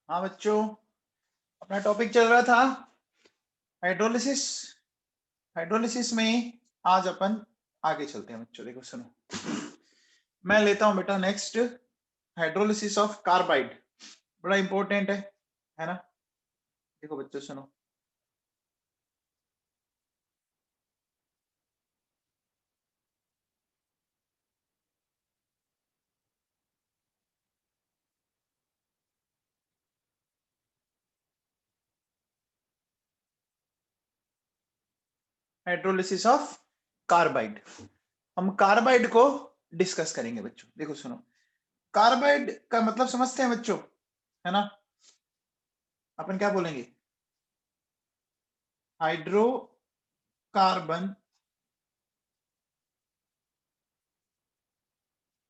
हाँ बच्चों, अपना टॉपिक चल रहा था हाइड्रोलिसिस। हाइड्रोलिसिस में आज अपन आगे चलते हैं बच्चों। देखो सुनो, मैं लेता हूं बेटा नेक्स्ट हाइड्रोलिसिस ऑफ कार्बाइड। बड़ा इंपॉर्टेंट है ना। देखो बच्चों सुनो, हाइड्रोलिसिस ऑफ कार्बाइड। हम कार्बाइड को डिस्कस करेंगे बच्चों। देखो सुनो, कार्बाइड का मतलब समझते हैं बच्चों, है ना। अपन क्या बोलेंगे, हाइड्रोकार्बन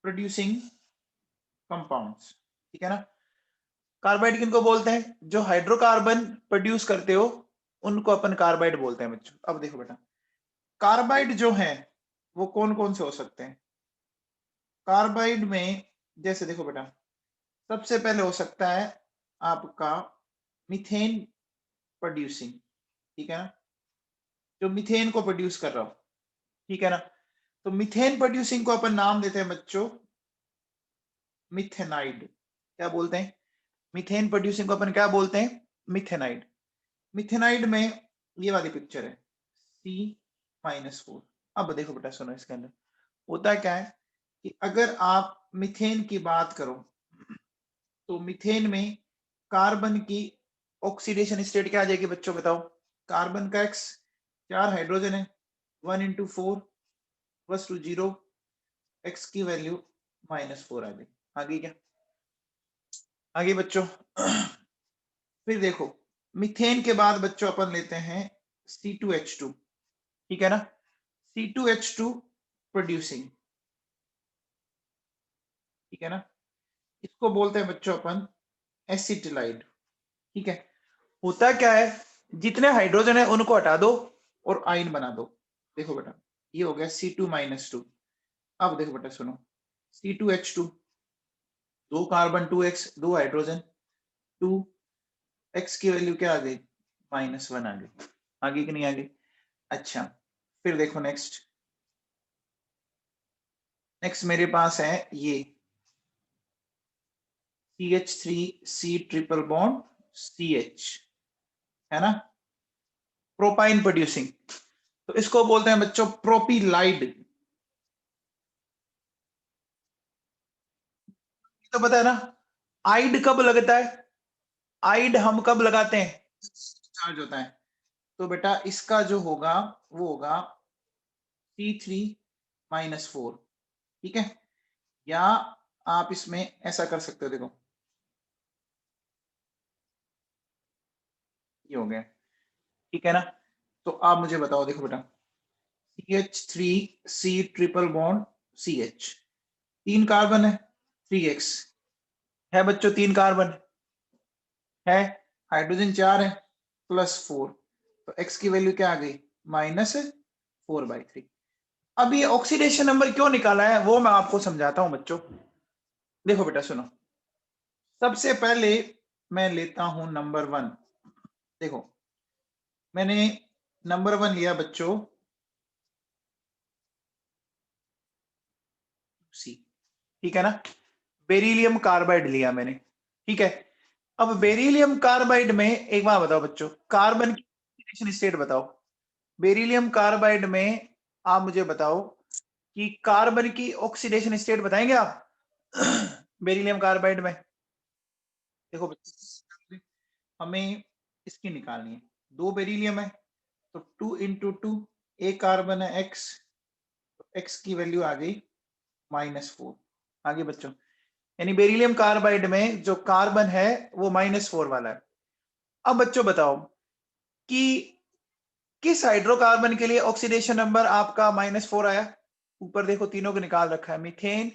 प्रोड्यूसिंग कंपाउंड्स, ठीक है ना। कार्बाइड किनको बोलते हैं, जो हाइड्रोकार्बन प्रोड्यूस करते हो उनको अपन कार्बाइड बोलते हैं बच्चों। अब देखो बेटा, कार्बाइड जो है वो कौन कौन से हो सकते हैं। कार्बाइड में जैसे देखो बेटा, सबसे पहले हो सकता है आपका मीथेन प्रोड्यूसिंग, ठीक है ना, जो मीथेन को प्रोड्यूस कर रहा हो, ठीक है ना। तो मीथेन प्रोड्यूसिंग को अपन नाम देते हैं बच्चों मिथेनाइड। क्या बोलते हैं, मीथेन प्रोड्यूसिंग को अपन क्या बोलते हैं, मिथेनाइड। मिथेनाइड में ये वाली पिक्चर है C-4। अब देखो बेटा सुनो, इसके अंदर होता क्या है कि अगर आप मीथेन की बात करो तो मीथेन में कार्बन की ऑक्सीडेशन स्टेट क्या आ जाएगी बच्चों, बताओ। कार्बन का X, 4 हाइड्रोजन है, 1 × 4 बस टू 0, X की वैल्यू -4 आ गई। आ गई क्या, आगे बच्चों। फिर देखो, मीथेन के बाद बच्चों अपन लेते हैं C2H2, ठीक है ना। C2H2 प्रोड्यूसिंग, ठीक है ना, इसको बोलते हैं बच्चों अपन एसिटिलाइड, ठीक है। होता क्या है, जितने हाइड्रोजन है उनको हटा दो और आयन बना दो। देखो बेटा, ये हो गया C2-2। अब देखो बेटा सुनो, C2H2, 2 carbon 2x, 2 hydrogen 2, x की वैल्यू क्या आ गई, -1 आ गई। आगे कि नहीं आ गई। अच्छा, फिर देखो नेक्स्ट, नेक्स्ट मेरे पास है ये CH3C ट्रिपल बॉन्ड CH, है ना, प्रोपाइन प्रोड्यूसिंग। तो इसको बोलते हैं बच्चों प्रोपीलाइड। तो पता है ना, आइड कब लगता है, आइड हम कब लगाते हैं, चार्ज होता है। तो बेटा इसका जो होगा वो होगा C3-4, ठीक है। या आप इसमें ऐसा कर सकते हो, देखो ये हो गया, ठीक है ना। तो आप मुझे बताओ, देखो बेटा CH3C triple bond CH, 3 carbon है, 3x है बच्चों, 3 कार्बन है, हाइड्रोजन 4 है, +4, तो x की वैल्यू क्या आ गई, -4/3। अब ये ऑक्सीडेशन नंबर क्यों निकाला है वो मैं आपको समझाता हूं बच्चों। देखो बेटा सुनो, सबसे पहले मैं लेता हूं नंबर 1। देखो मैंने नंबर 1 लिया बच्चों सी, ठीक है ना, बेरिलियम कार्बाइड लिया मैंने, ठीक है। अब बेरिलियम कार्बाइड में एक बार बताओ बच्चों, कार्बन की ऑक्सीडेशन स्टेट बताओ। बेरिलियम कार्बाइड में आप मुझे बताओ कि कार्बन की ऑक्सीडेशन स्टेट बताएंगे आप। बेरिलियम कार्बाइड में देखो बच्चों, हमें इसकी निकालनी है। 2 बेरिलियम है तो 2 × 2, एक कार्बन है x, तो x की वैल्यू आ गई -4। आगे बच्चों, यानी बेरिलियम कार्बाइड में जो कार्बन है वो -4 वाला है। अब बच्चों बताओ कि किस हाइड्रोकार्बन के लिए ऑक्सीडेशन नंबर आपका -4 आया। ऊपर देखो तीनों को निकाल रखा है, मीथेन,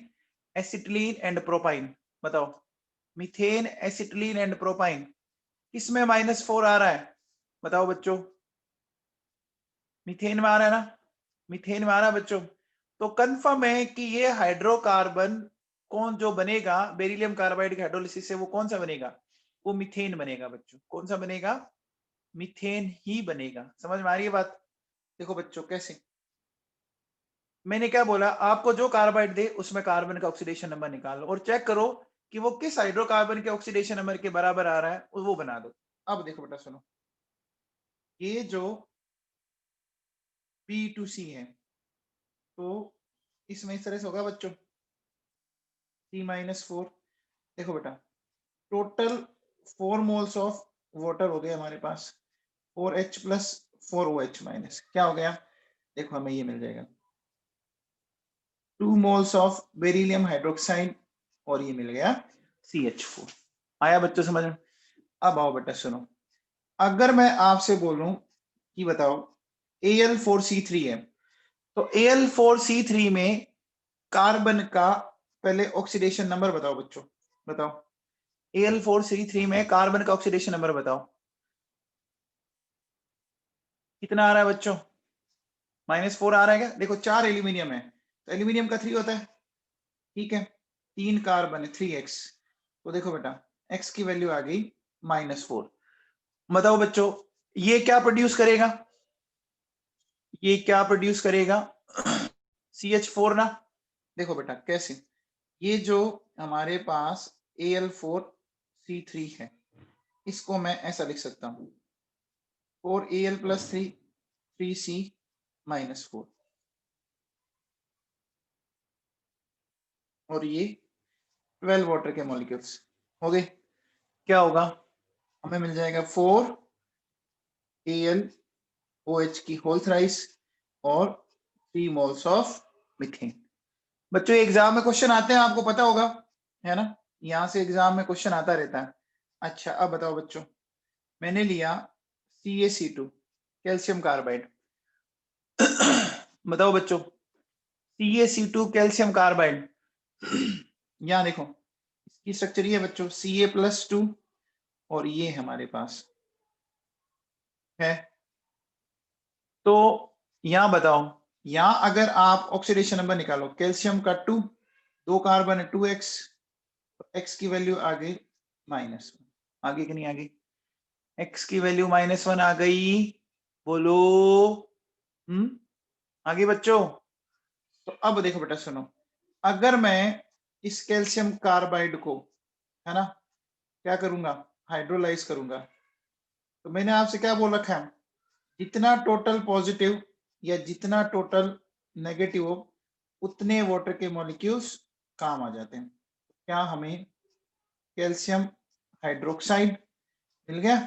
एसिटिलीन एंड प्रोपाइन। बताओ, मीथेन, एसिटिलीन एंड प्रोपाइन, किसमें -4 आ रहा है, बताओ बच्चों। मीथेन में आ रहा है ना, मीथेन में आ रहा है बच्चों। तो कंफर्म है कि ये हाइड्रोकार्बन कौन जो बनेगा बेरिलियम कार्बाइड के हाइड्रोलिसिस से, वो कौन सा बनेगा, वो मीथेन बनेगा बच्चों। कौन सा बनेगा? मीथेन ही बनेगा। समझ में आ रही है बात? देखो बच्चों कैसे, मैंने क्या बोला, आपको जो कार्बाइड दे उसमें कार्बन का ऑक्सीडेशन नंबर निकालो और चेक करो कि वो किस हाइड्रोकार्बन के ऑक्सीडेशन नंबर के बराबर आ रहा है, वो बना दो। अब देखो बेटा सुनो, ये जो P2C है तो इसमें इस तरह से होगा बच्चों, C-4। देखो बेटा, टोटल 4 मोल्स ऑफ वाटर हो गए हमारे पास, 4H प्लस 4OH माइनस, क्या हो गया? देखो हमें ये मिल जाएगा 2 मोल्स ऑफ बेरिलियम हाइड्रोक्साइड और ये मिल गया CH4। आया बच्चों समझ में? अब आओ बेटा सुनो, अगर मैं आपसे बोलूं कि बताओ Al4C3 है, तो Al4C3 में कार्बन का पहले ऑक्सीडेशन नंबर बताओ बच्चों, बताओ Al4C3 में कार्बन का ऑक्सीडेशन नंबर बताओ कितना आ रहा है बच्चों? -4 आ रहा है क्या? देखो 4 एल्यूमिनियम है तो एल्यूमिनियम का 3 होता है, ठीक है, 3 कार्बन है 3x, तो देखो बेटा x की वैल्यू आ गई -4। बताओ बच्चों ये क्या प्रोड्यूस करेगा? ये क्या प्रोड्यूस करेगा? CH4 ना। देखो बेटा कैसे, ये जो हमारे पास Al4C3 है इसको मैं ऐसा लिख सकता हूं 4Al + 3 3C-4, और ये 12 वाटर के मॉलिक्यूल्स हो गए। क्या होगा? हमें मिल जाएगा 4AlOH की होल थ्राइस और 3 मोल्स ऑफ मीथेन। बच्चों एग्जाम में क्वेश्चन आते हैं, आपको पता होगा है ना, यहां से एग्जाम में क्वेश्चन आता रहता है। अच्छा अब बताओ बच्चों, मैंने लिया CaC2 कैल्शियम कार्बाइड। बताओ बच्चों CaC2 कैल्शियम कार्बाइड, यहां देखो इसकी स्ट्रक्चर ये है बच्चों, Ca+2 और ये हमारे पास है। तो यहां बताओ, यहां अगर आप ऑक्सीडेशन नंबर निकालो, कैल्शियम का 2, 2 कार्बन है 2x, x की वैल्यू आ गई -1, आगे कि नहीं आ गई? x की वैल्यू -1 आ गई, बोलो आगे बच्चों। तो अब देखो बेटा सुनो, अगर मैं इस कैल्शियम कार्बाइड को है ना क्या करूंगा, हाइड्रोलाइज करूंगा, तो मैंने आपसे क्या बोल रखा है, जितना टोटल पॉजिटिव या जितना टोटल नेगेटिव हो उतने वाटर के मॉलिक्यूल्स काम आ जाते हैं। क्या हमें कैल्शियम हाइड्रोक्साइड मिल गया?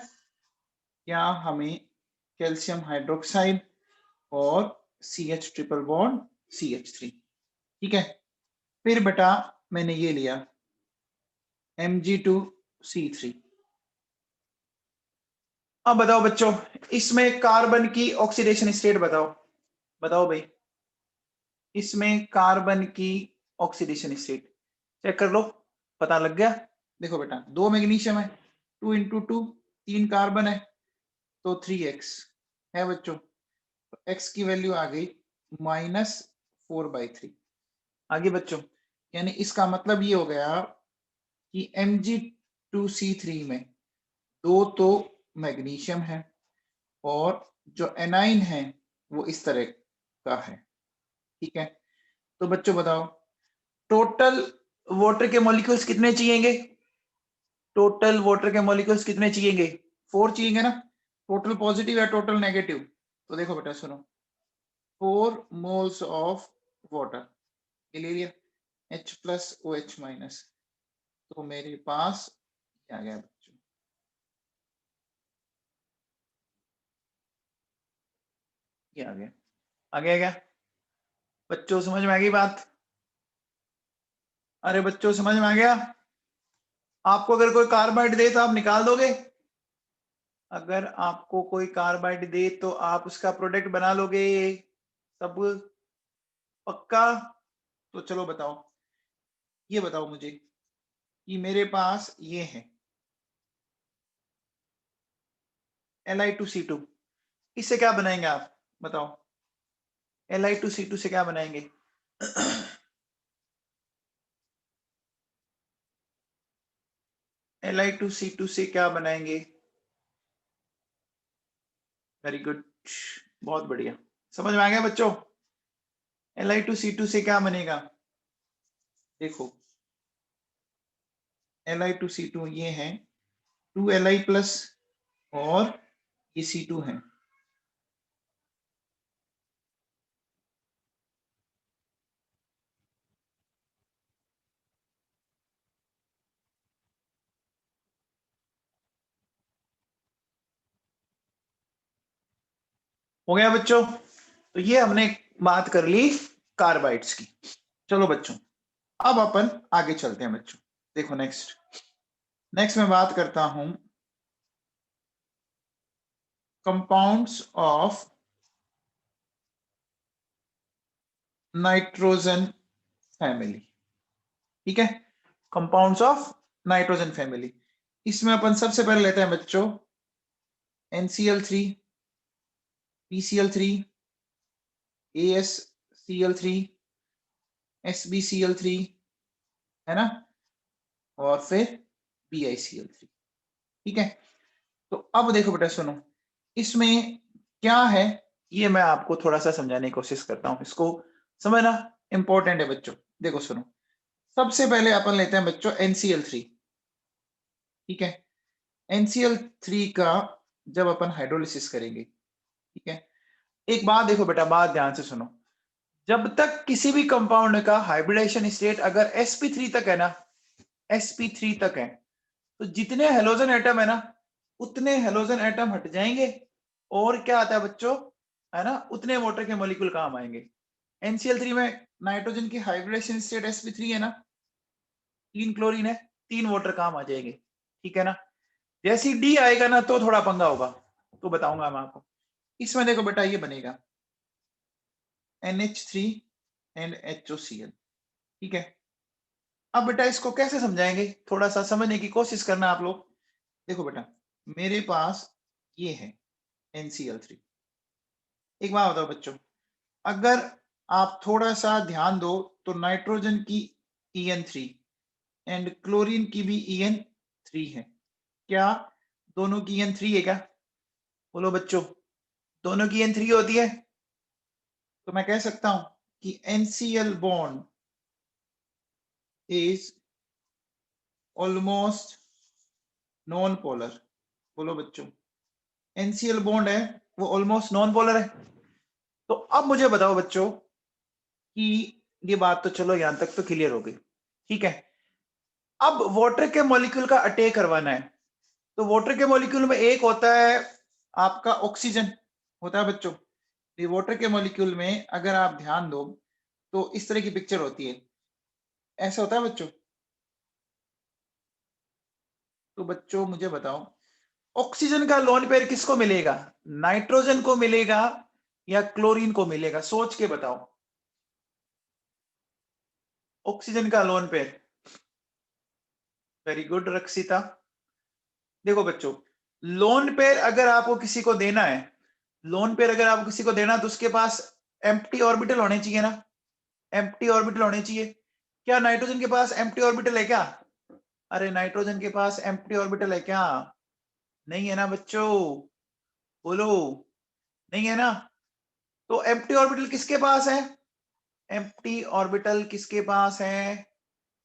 क्या हमें कैल्शियम हाइड्रोक्साइड और CH ट्रिपल बॉन्ड CH3, ठीक है। फिर बेटा मैंने ये लिया Mg2C3। अब बताओ बच्चों इसमें कार्बन की ऑक्सीडेशन स्टेट बताओ, बताओ भाई इसमें कार्बन की ऑक्सीडेशन स्टेट चेक कर लो, पता लग गया? देखो बेटा 2 मैग्नीशियम है, 2 × 2 3 कार्बन है तो 3x है बच्चों, तो x की वैल्यू आ गई -4/3। आगे बच्चों, यानी इसका मतलब ये हो गया कि Mg2C3 में 2 तो मैग्नीशियम है और जो एनाइन है वो इस तरह का है, ठीक है। तो बच्चों बताओ टोटल वाटर के मॉलिक्यूल्स कितने चाहिएंगे? टोटल वाटर के मॉलिक्यूल्स कितने चाहिएंगे? 4 चाहिएंगे ना, टोटल पॉजिटिव या टोटल नेगेटिव? तो देखो बेटा सुनो, 4 मोल्स ऑफ वाटर ये ले लिया H + OH-, तो मेरे पास क्या आ गया बच्चों, ये आ गया। आ गया क्या बच्चों, समझ में आ गई बात? अरे बच्चों समझ में आ गया? आपको अगर कोई कार्बाइड दे तो आप निकाल दोगे? अगर आपको कोई कार्बाइड दे तो आप उसका प्रोडक्ट बना लोगे सब पक्का? तो चलो बताओ, ये बताओ मुझे कि मेरे पास ये है Li2C2, इससे क्या बनाएंगे आप बताओ? Li2C2 से क्या बनाएंगे? Li2C2 से क्या बनाएंगे? वेरी गुड, बहुत बढ़िया, समझ में आ गया बच्चों? Li2C2 से क्या बनेगा? देखो Li2C2 ये है 2Li प्लस और ये C2 है। हो गया बच्चों? तो ये हमने बात कर ली कार्बाइड्स की। चलो बच्चों, अब अपन आगे चलते हैं बच्चों। देखो नेक्स्ट मैं बात करता हूं कंपाउंड्स ऑफ नाइट्रोजन फैमिली। ठीक है, कंपाउंड्स ऑफ नाइट्रोजन फैमिली। इसमें अपन सबसे पहले लेते हैं बच्चों NCl3, PCl3, AsCl3, SbCl3, है ना, और फिर BiCl3। ठीक है, तो अब देखो बेटा सुनो, इसमें क्या है ये मैं आपको थोड़ा सा समझाने की कोशिश करता हूं। इसको समझना इंपॉर्टेंट है बच्चों। देखो सुनो, सबसे पहले अपन लेते हैं बच्चों NCl3। ठीक है, NCl3 का जब अपन हाइड्रोलिसिस करेंगे, ठीक है, एक बात देखो बेटा, बात ध्यान से सुनो। जब तक किसी भी कंपाउंड का हाइब्रिडेशन स्टेट अगर sp3 तक है ना, sp3 तक है, तो जितने हेलोजन एटम है ना उतने हेलोजन एटम हट जाएंगे और क्या आता है बच्चों, है ना, उतने वाटर के मॉलिक्यूल काम आएंगे। NCl3 में नाइट्रोजन की हाइब्रिडेशन स्टेट sp3 है ना, 3 क्लोरीन है, 3 वाटर काम आ जाएंगे। ठीक है ना, जैसी D आएगा ना तो थोड़ा पंगा होगा, तो बताऊंगा मैं आपको। इसमें देखो बेटा ये बनेगा NH3 एंड HOCl। ठीक है, अब बेटा इसको कैसे समझाएंगे, थोड़ा सा समझने की कोशिश करना आप लोग। देखो बेटा, मेरे पास ये है NCl3। एक बात बताओ बच्चों, अगर आप थोड़ा सा ध्यान दो तो नाइट्रोजन की En3 एंड क्लोरीन की भी En3 है। क्या दोनों की En3 है क्या? बोलो बच्चों, दोनों की En3 होती है? तो मैं कह सकता हूं कि NCl bond is almost non polar. बोलो बच्चों, NCl बॉन्ड है वो ऑलमोस्ट नॉन पोलर है। तो अब मुझे बताओ बच्चों कि ये बात तो चलो यहां तक तो क्लियर हो गई। ठीक है, अब वाटर के मॉलिक्यूल का अटैक करवाना है। तो वाटर के मॉलिक्यूल में एक होता है आपका ऑक्सीजन होता है बच्चों। ये वाटर के मॉलिक्यूल में अगर आप ध्यान दो तो इस तरह की पिक्चर होती है, ऐसा होता है बच्चों। तो बच्चों मुझे बताओ, ऑक्सीजन का लोन पेयर किसको मिलेगा? नाइट्रोजन को मिलेगा या क्लोरीन को मिलेगा? सोच के बताओ। ऑक्सीजन का लोन पेयर। वेरी गुड रक्षिता। देखो बच्चों, लोन पेयर अगर आपको किसी को देना है, लोन पेयर अगर आपको किसी को देना है तो उसके पास एम्प्टी ऑर्बिटल होने चाहिए ना, एम्प्टी ऑर्बिटल होने चाहिए। क्या नाइट्रोजन के पास एम्प्टी ऑर्बिटल है क्या? अरे नाइट्रोजन के पास एम्प्टी ऑर्बिटल है क्या? नहीं है ना बच्चों, बोलो, नहीं है ना। तो एम्प्टी ऑर्बिटल किसके पास है? एम्प्टी ऑर्बिटल किसके पास है?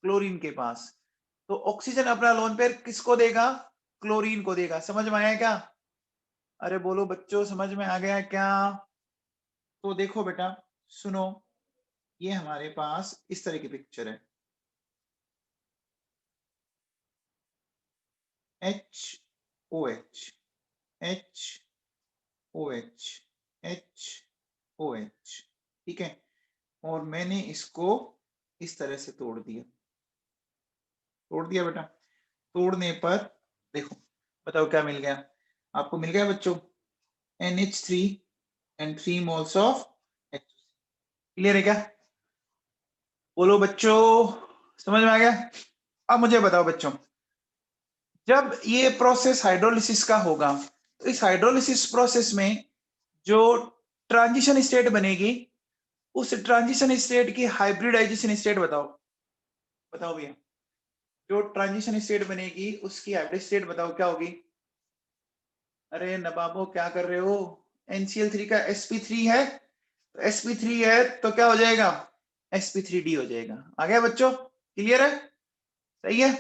क्लोरीन के पास। तो ऑक्सीजन अपना लोन पेयर किसको देगा? क्लोरीन को देगा। समझ में आया क्या? अरे बोलो बच्चों, समझ में आ गया क्या? तो देखो बेटा सुनो, ये हमारे पास इस तरह की पिक्चर है, HOH HOH HOH। ठीक है, और मैंने इसको इस तरह से तोड़ दिया, तोड़ दिया बेटा। तोड़ने पर देखो, बताओ क्या मिल गया आपको? मिल गया बच्चों NH3 and 3 moles of H। Clear है क्या? बोलो बच्चों, समझ में आ गया? अब मुझे बताओ बच्चों, जब ये प्रोसेस हाइड्रोलिसिस का होगा तो इस हाइड्रोलिसिस प्रोसेस में जो ट्रांजिशन स्टेट बनेगी, उस ट्रांजिशन स्टेट की हाइब्रिडाइजेशन स्टेट बताओ, बताओ भैया। जो ट्रांजिशन स्टेट बनेगी उसकी हाइब्रिड स्टेट बताओ क्या होगी। अरे नवाबो क्या कर रहे हो, NCl3 का sp3 है, तो sp3 है तो क्या हो जाएगा, sp3d हो जाएगा। आ गया बच्चों, क्लियर है, सही है।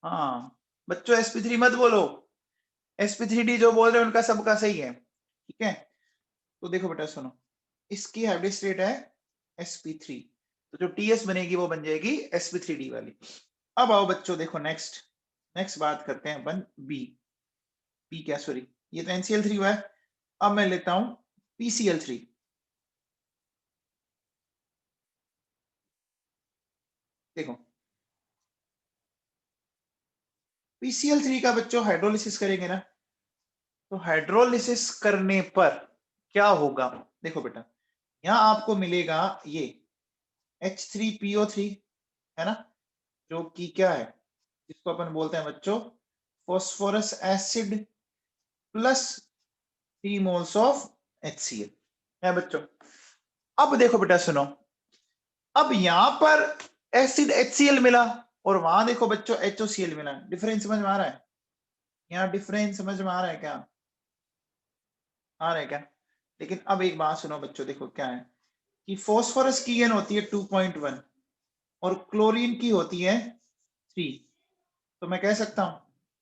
हाँ बच्चों sp3 मत बोलो, sp3d जो बोल रहे हैं उनका सबका सही है, ठीक है। तो देखो बेटा सुनो, इसकी हाइब्रिड स्टेट है sp3, तो जो ts बनेगी वो बन जाएगी sp3d वाली। अब आओ बच्चों देखो नेक्स्ट, नेक्स्ट बात करते हैं अपन बी क्या सॉरी, ये तो NCl3 हुआ है। अब मैं लेता हूं PCl3। देखो PCl3 का बच्चों हाइड्रोलिसिस करेंगे ना, तो हाइड्रोलिसिस करने पर क्या होगा, देखो बेटा यहां आपको मिलेगा ये H3PO3, है ना, जो कि क्या है, जिसको अपन बोलते हैं बच्चों phosphorous acid plus 3 moles of HCl, है बच्चों। अब देखो बेटा सुनो, अब यहां पर एसिड HCl मिला और वहां देखो बच्चों HOCl मिला, डिफरेंस समझ में आ रहा है, यहाँ डिफरेंस समझ में आ रहा है क्या, आ रहा है क्या। लेकिन अब एक बात सुनो बच्चों, देखो क्या है कि फॉस्फोरस की एन होती है 2.1 और क्लोरीन की होती है 3, तो मैं कह सकता हूं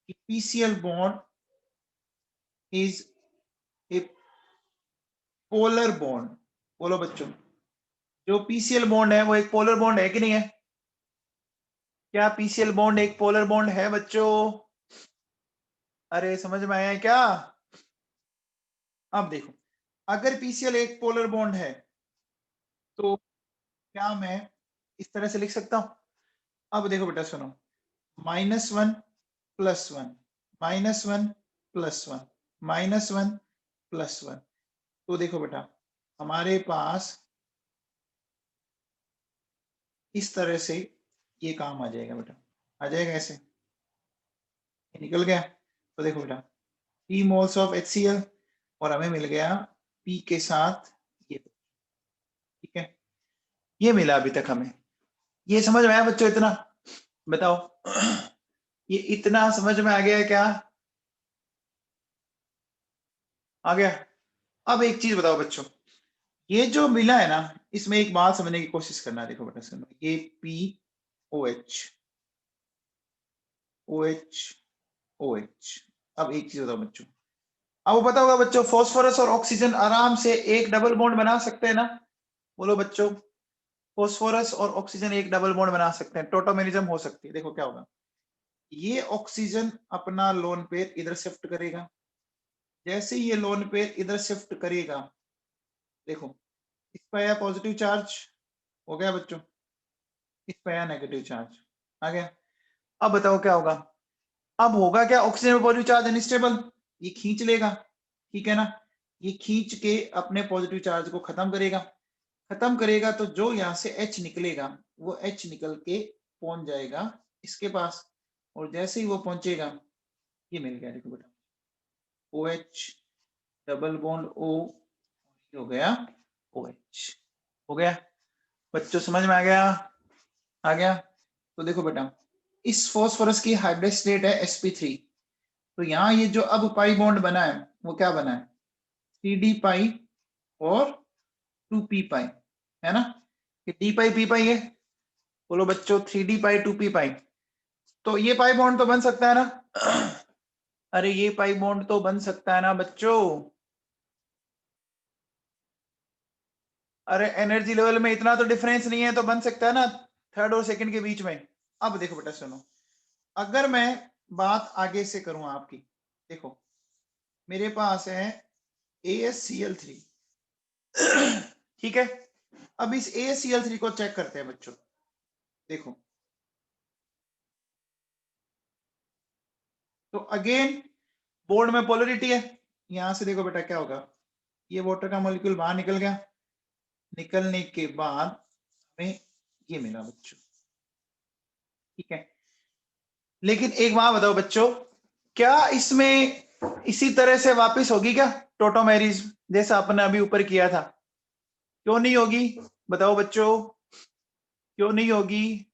कि PCl bond is a polar bond. बोलो बच्चों, जो PCl बॉन्ड है वो एक पोलर बॉन्ड है कि नहीं है, क्या PCl बॉन्ड एक पोलर बॉन्ड है बच्चों, अरे समझ में आया है क्या। अब देखो अगर PCl एक पोलर बॉन्ड है तो क्या मैं इस तरह से लिख सकता हूं। अब देखो बेटा सुनो, -1 + 1 -1 + 1 -1 + 1, तो देखो बेटा हमारे पास इस तरह से ये काम आ जाएगा बेटा, आ जाएगा ऐसे, ये निकल गया। तो देखो बेटा P मोल्स ऑफ HCl और हमें मिल गया P के साथ ये, ठीक है, ये मिला अभी तक हमें, ये समझ में आया बच्चों इतना, बताओ ये इतना समझ में आ गया क्या, आ गया। अब एक चीज बताओ बच्चों, ये जो मिला है ना, इसमें एक बात समझने की कोशिश करना, देखो बेटा सुनो, ये POH OH OH। अब एक चीज बताओ बच्चों, अब पता होगा बच्चों फॉस्फोरस और ऑक्सीजन आराम से एक डबल बॉन्ड बना सकते हैं ना, बोलो बच्चों, फॉस्फोरस और ऑक्सीजन एक डबल बॉन्ड बना सकते हैं, टोटोमेरिज्म हो सकती है। देखो क्या होगा, ये ऑक्सीजन अपना लोन पेयर इधर शिफ्ट करेगा, जैसे ही ये लोन पेयर इधर शिफ्ट करेगा, देखो इस पर आया पॉजिटिव चार्ज, हो गया बच्चों, इस पर आया नेगेटिव चार्ज, आ गया। अब बताओ क्या होगा, अब होगा क्या, ऑक्सीजन में पॉजिटिव चार्ज अनस्टेबल, ये खींच लेगा, ठीक है ना, ये खींच के अपने पॉजिटिव चार्ज को खत्म करेगा, खत्म करेगा तो जो यहाँ से H निकलेगा वो H निकल के पहुंच जाएगा इसके पास, और जैसे ही वो पहुंचेगा ये मिल गया, देखो बेटा OH डबल बॉन्ड O हो गया OH, हो गया बच्चों, समझ में आ गया, आ गया। तो देखो बेटा इस फॉस्फोरस की हाइब्रिड स्टेट है sp3, तो यहाँ ये जो अब पाई बॉन्ड बना है वो क्या बना है 3d पाई और 2p पाई, है ना, ये d पाई p पाई है, बोलो बच्चों 3d पाई 2p पाई, तो ये पाई बॉन्ड तो बन सकता है ना अरे ये पाई बॉन्ड तो बन सकता है ना बच्चों, अरे एनर्जी लेवल में इतना तो डिफरेंस नहीं है तो बन सकता है ना, थर्ड और सेकंड के बीच में। अब देखो बेटा सुनो, अगर मैं बात आगे से करूं आपकी, देखो मेरे पास है ASCl3 ठीक है, अब इस ASCl3 को चेक करते हैं बच्चों, देखो तो अगेन बोर्ड में पोलरिटी है, यहां से देखो बेटा क्या होगा, ये वाटर का मॉलिक्यूल बाहर निकल गया, निकलने के बाद हमें ये मिला बच्चों, ठीक है। लेकिन एक बात बताओ बच्चों, क्या इसमें इसी तरह से वापस होगी क्या टोटोमेरिज, जैसा अपने अभी ऊपर किया था, क्यों नहीं होगी, बताओ बच्चों क्यों नहीं होगी,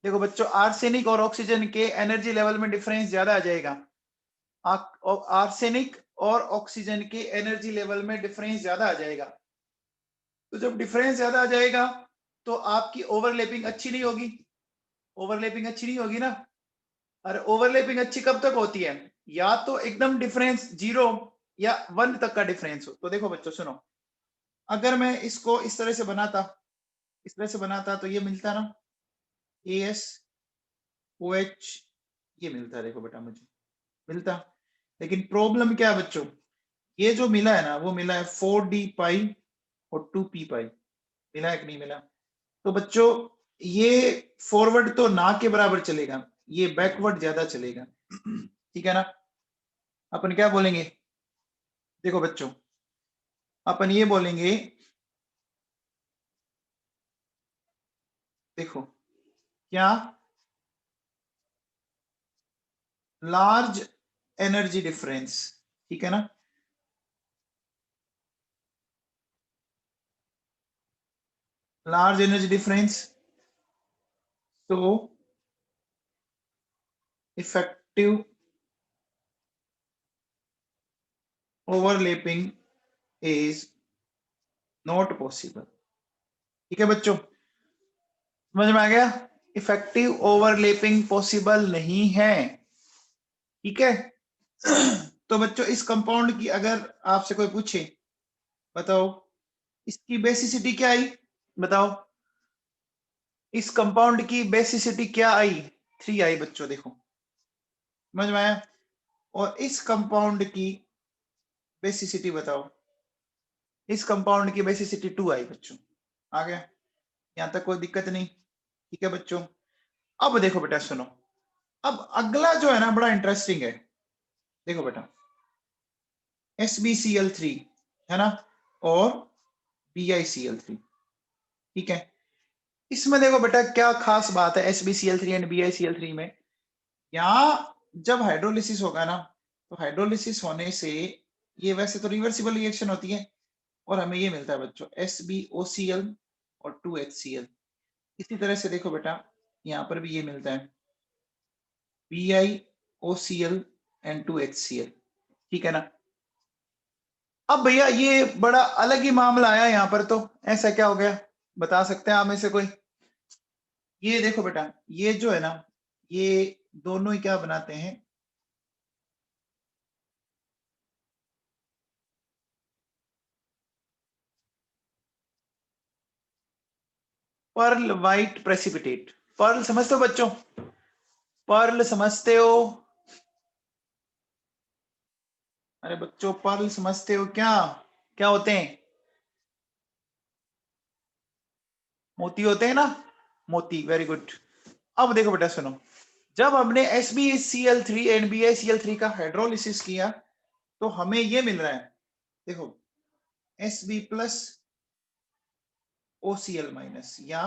देखो बच्चों, आर्सेनिक और ऑक्सीजन के एनर्जी लेवल में डिफरेंस ज्यादा आ जाएगा। आर्सेनिक और ऑक्सीजन के एनर्जी लेवल में डिफरेंस ज्यादा आ जाएगा। तो जब डिफरेंस ज्यादा आ जाएगा तो आपकी ओवरलैपिंग अच्छी नहीं होगी। ओवरलैपिंग अच्छी नहीं होगी ना। और ओवरलैपिंग अच्छी कब तक होती है? या तो एकदम डिफरेंस 0 या 1 तक का डिफरेंस हो। तो देखो बच्चों सुनो, अगर मैं इसको इस तरह से बनाता, इस तरह से बनाता तो ये मिलता ना, AsOH, ये मिलता। देखो बेटा मुझे मिलता, लेकिन प्रॉब्लम क्या है बच्चों, ये जो मिला है ना वो मिला है 4D पाई और 2P पाई। मिला है कि नहीं मिला? तो बच्चों ये फॉरवर्ड तो ना के बराबर चलेगा, ये बैकवर्ड ज्यादा चलेगा। ठीक है ना? अपन क्या बोलेंगे? देखो बच्चों, अपन ये बोलेंगे, देखो क्या, लार्ज एनर्जी डिफरेंस। ठीक है ना? लार्ज एनर्जी डिफरेंस, तो effective overlapping is not possible. ठीक है बच्चों, समझ में आ गया? इफेक्टिव ओवरलैपिंग पॉसिबल नहीं है। ठीक है? तो बच्चों इस कंपाउंड की अगर आपसे कोई पूछे, बताओ इसकी बेसिसिटी क्या आई? बताओ इस कंपाउंड की बेसिसिटी क्या आई? 3 आई बच्चों, देखो समझ में आया? और इस कंपाउंड की बेसिसिटी बताओ, इस कंपाउंड की बेसिसिटी 2 आई बच्चों। आ गया? यहां तक कोई दिक्कत नहीं? ठीक है बच्चों, अब देखो बेटा सुनो, अब अगला जो है ना बड़ा इंटरेस्टिंग है। देखो बेटा, SbCl3 है ना, और BiCl3। ठीक है, इसमें देखो बेटा क्या खास बात है SbCl3 एंड BiCl3 में। यहाँ जब हाइड्रोलिसिस होगा ना, तो हाइड्रोलिसिस होने से ये वैसे तो रिवर्सिबल रिएक्शन होती है और हमें ये मिलता है बच्चों SbOCl और 2HCl। इसी तरह से देखो बेटा यहाँ पर भी ये मिलता है BiOCl एंड 2HCl। ठीक है ना? अब भैया ये बड़ा अलग ही मामला आया यहाँ पर, तो ऐसा क्या हो गया बता सकते हैं आप में से कोई? ये देखो बेटा, ये जो है ना, ये दोनों ही क्या बनाते हैं, पर्ल वाइट प्रेसिपिटेट। पर्ल समझते हो बच्चों? पर्ल समझते हो? अरे बच्चों पर्ल समझते हो क्या? क्या होते हैं? मोती होते हैं ना, मोती। Very good. अब देखो बेटा सुनो, जब हमने SbCl3 एंड BiCl3 का हाइड्रोलिसिस किया तो हमें ये मिल रहा है, देखो Sb प्लस OCl माइनस या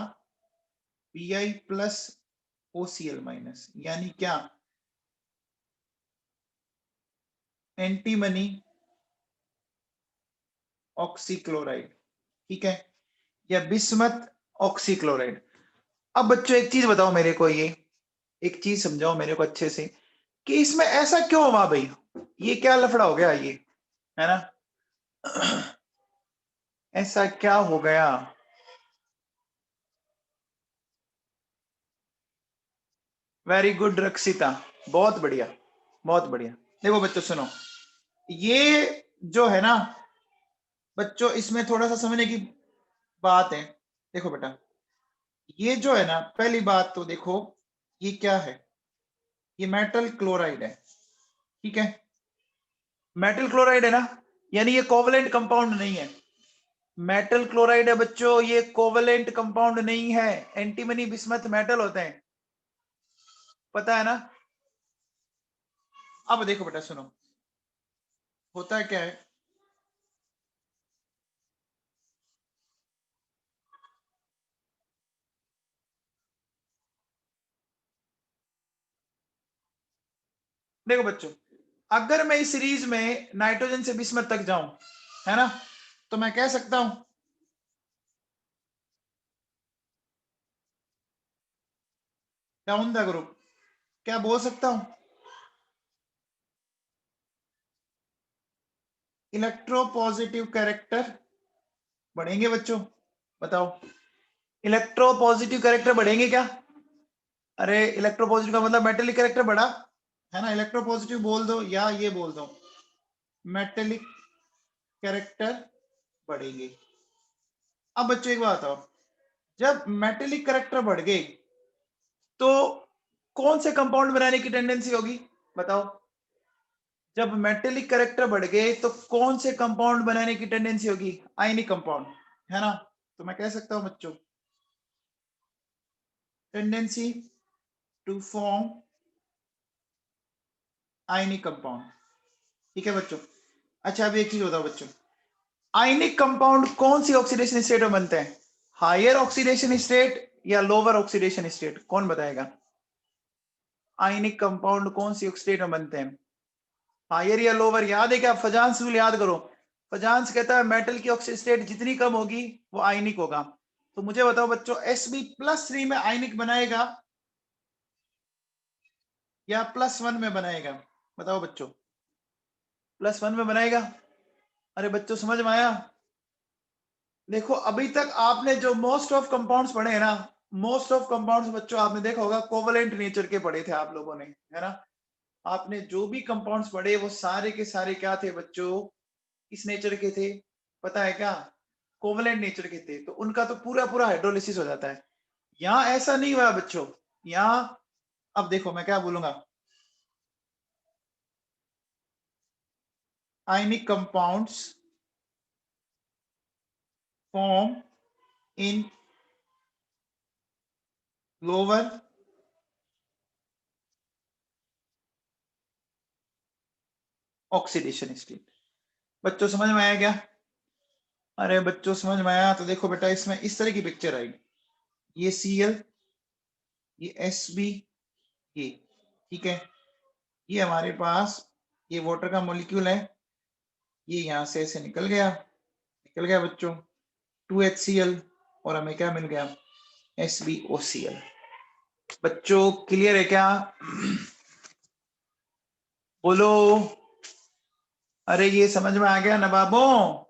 Bi प्लस OCl माइनस, यानी क्या, एंटीमनी ऑक्सीक्लोराइड। ठीक है, या बिस्मथ ऑक्सीक्लोराइड। अब बच्चों एक चीज बताओ मेरे को, ये एक चीज समझाओ मेरे को अच्छे से कि इसमें ऐसा क्यों हुआ भाई? ये क्या लफड़ा हो गया ये, है ना? ऐसा क्या हो गया? वेरी गुड रक्षिता, बहुत बढ़िया, बहुत बढ़िया। देखो बच्चों सुनो, ये जो है ना बच्चों, इसमें थोड़ा सा समझने की बात है। देखो बेटा, ये जो है ना, पहली बात तो देखो ये क्या है, ये मेटल क्लोराइड है। ठीक है, मेटल क्लोराइड है ना, यानी ये कोवलेंट कंपाउंड नहीं है। मेटल क्लोराइड है बच्चों, ये कोवलेंट कंपाउंड नहीं है। एंटीमनी बिस्मथ मेटल होते हैं, पता है ना? अब देखो बेटा सुनो, होता क्या है, देखो बच्चों, अगर मैं इस सीरीज में नाइट्रोजन से बिस्मथ तक जाऊं, है ना, तो मैं कह सकता हूं, डाउन द ग्रुप, क्या बोल सकता हूं? इलेक्ट्रोपॉजिटिव कैरेक्टर बढ़ेंगे बच्चों, बताओ इलेक्ट्रोपॉजिटिव कैरेक्टर बढ़ेंगे क्या? अरे इलेक्ट्रोपॉजिटिव का मतलब मेटेलिक कैरेक्टर बढ़ा है ना, इलेक्ट्रोपॉजिटिव बोल दो या ये बोल दो मेटेलिक कैरेक्टर बढ़ेंगे। अब बच्चों एक बात बताओ, जब मेटेलिक कैरेक्टर बढ़ गए तो कौन से कंपाउंड बनाने की टेंडेंसी होगी, बताओ? जब मेटेलिक कैरेक्टर बढ़ गए तो कौन से कंपाउंड बनाने की टेंडेंसी होगी? आयनिक कंपाउंड, है ना? तो मैं कह सकता हूं बच्चों tendency to form ionic compound. ठीक है बच्चों। अच्छा अभी एक चीज बताओ बच्चों, आयनिक कंपाउंड कौन सी ऑक्सीडेशन स्टेट में बनते हैं? हायर ऑक्सीडेशन स्टेट या लोअर ऑक्सीडेशन स्टेट, कौन बताएगा? आयनिक कंपाउंड कौन सी स्टेट में बनते हैं, हायर या लोअर? याद है क्या? फजांस रूल याद करो। फजांस कहता है मेटल की ऑक्सीजन स्टेट जितनी कम होगी वो आयनिक होगा। तो मुझे बताओ बच्चों Sb+3 में आयनिक बनाएगा या +1 में बनाएगा? बताओ बच्चों, +1 में बनाएगा। अरे बच्चों समझ में आया? देखो अभी तक आपने जो मोस्ट ऑफ कंपाउंड्स पढ़े हैं ना, मोस्ट ऑफ कंपाउंड्स बच्चों आपने देखा होगा कोवलेंट नेचर के पढ़े थे आप लोगों ने, है ना? आपने जो भी कंपाउंड्स पढ़े वो सारे के सारे क्या थे बच्चों, किस नेचर के थे पता है क्या? कोवलेंट नेचर के थे। तो उनका तो पूरा पूरा हाइड्रोलिसिस हो जाता है। यहाँ ऐसा नहीं हुआ बच्चों, यहाँ अब देखो मैं क्या बोलूंगा, ionic compounds form in lower oxidation state. बच्चों समझ में आया क्या? अरे बच्चों समझ में आया तो देखो बेटा इसमें इस तरह की पिक्चर आएगी, ये Cl, ये Sb, ये ठीक है, ये हमारे पास ये वाटर का मॉलिक्यूल है, ये यहां से ऐसे निकल गया बच्चों 2HCl, और हमें क्या मिल गया? SbOCl। बच्चों क्लियर है क्या? बोलो, अरे ये समझ में आ गया नवाबों?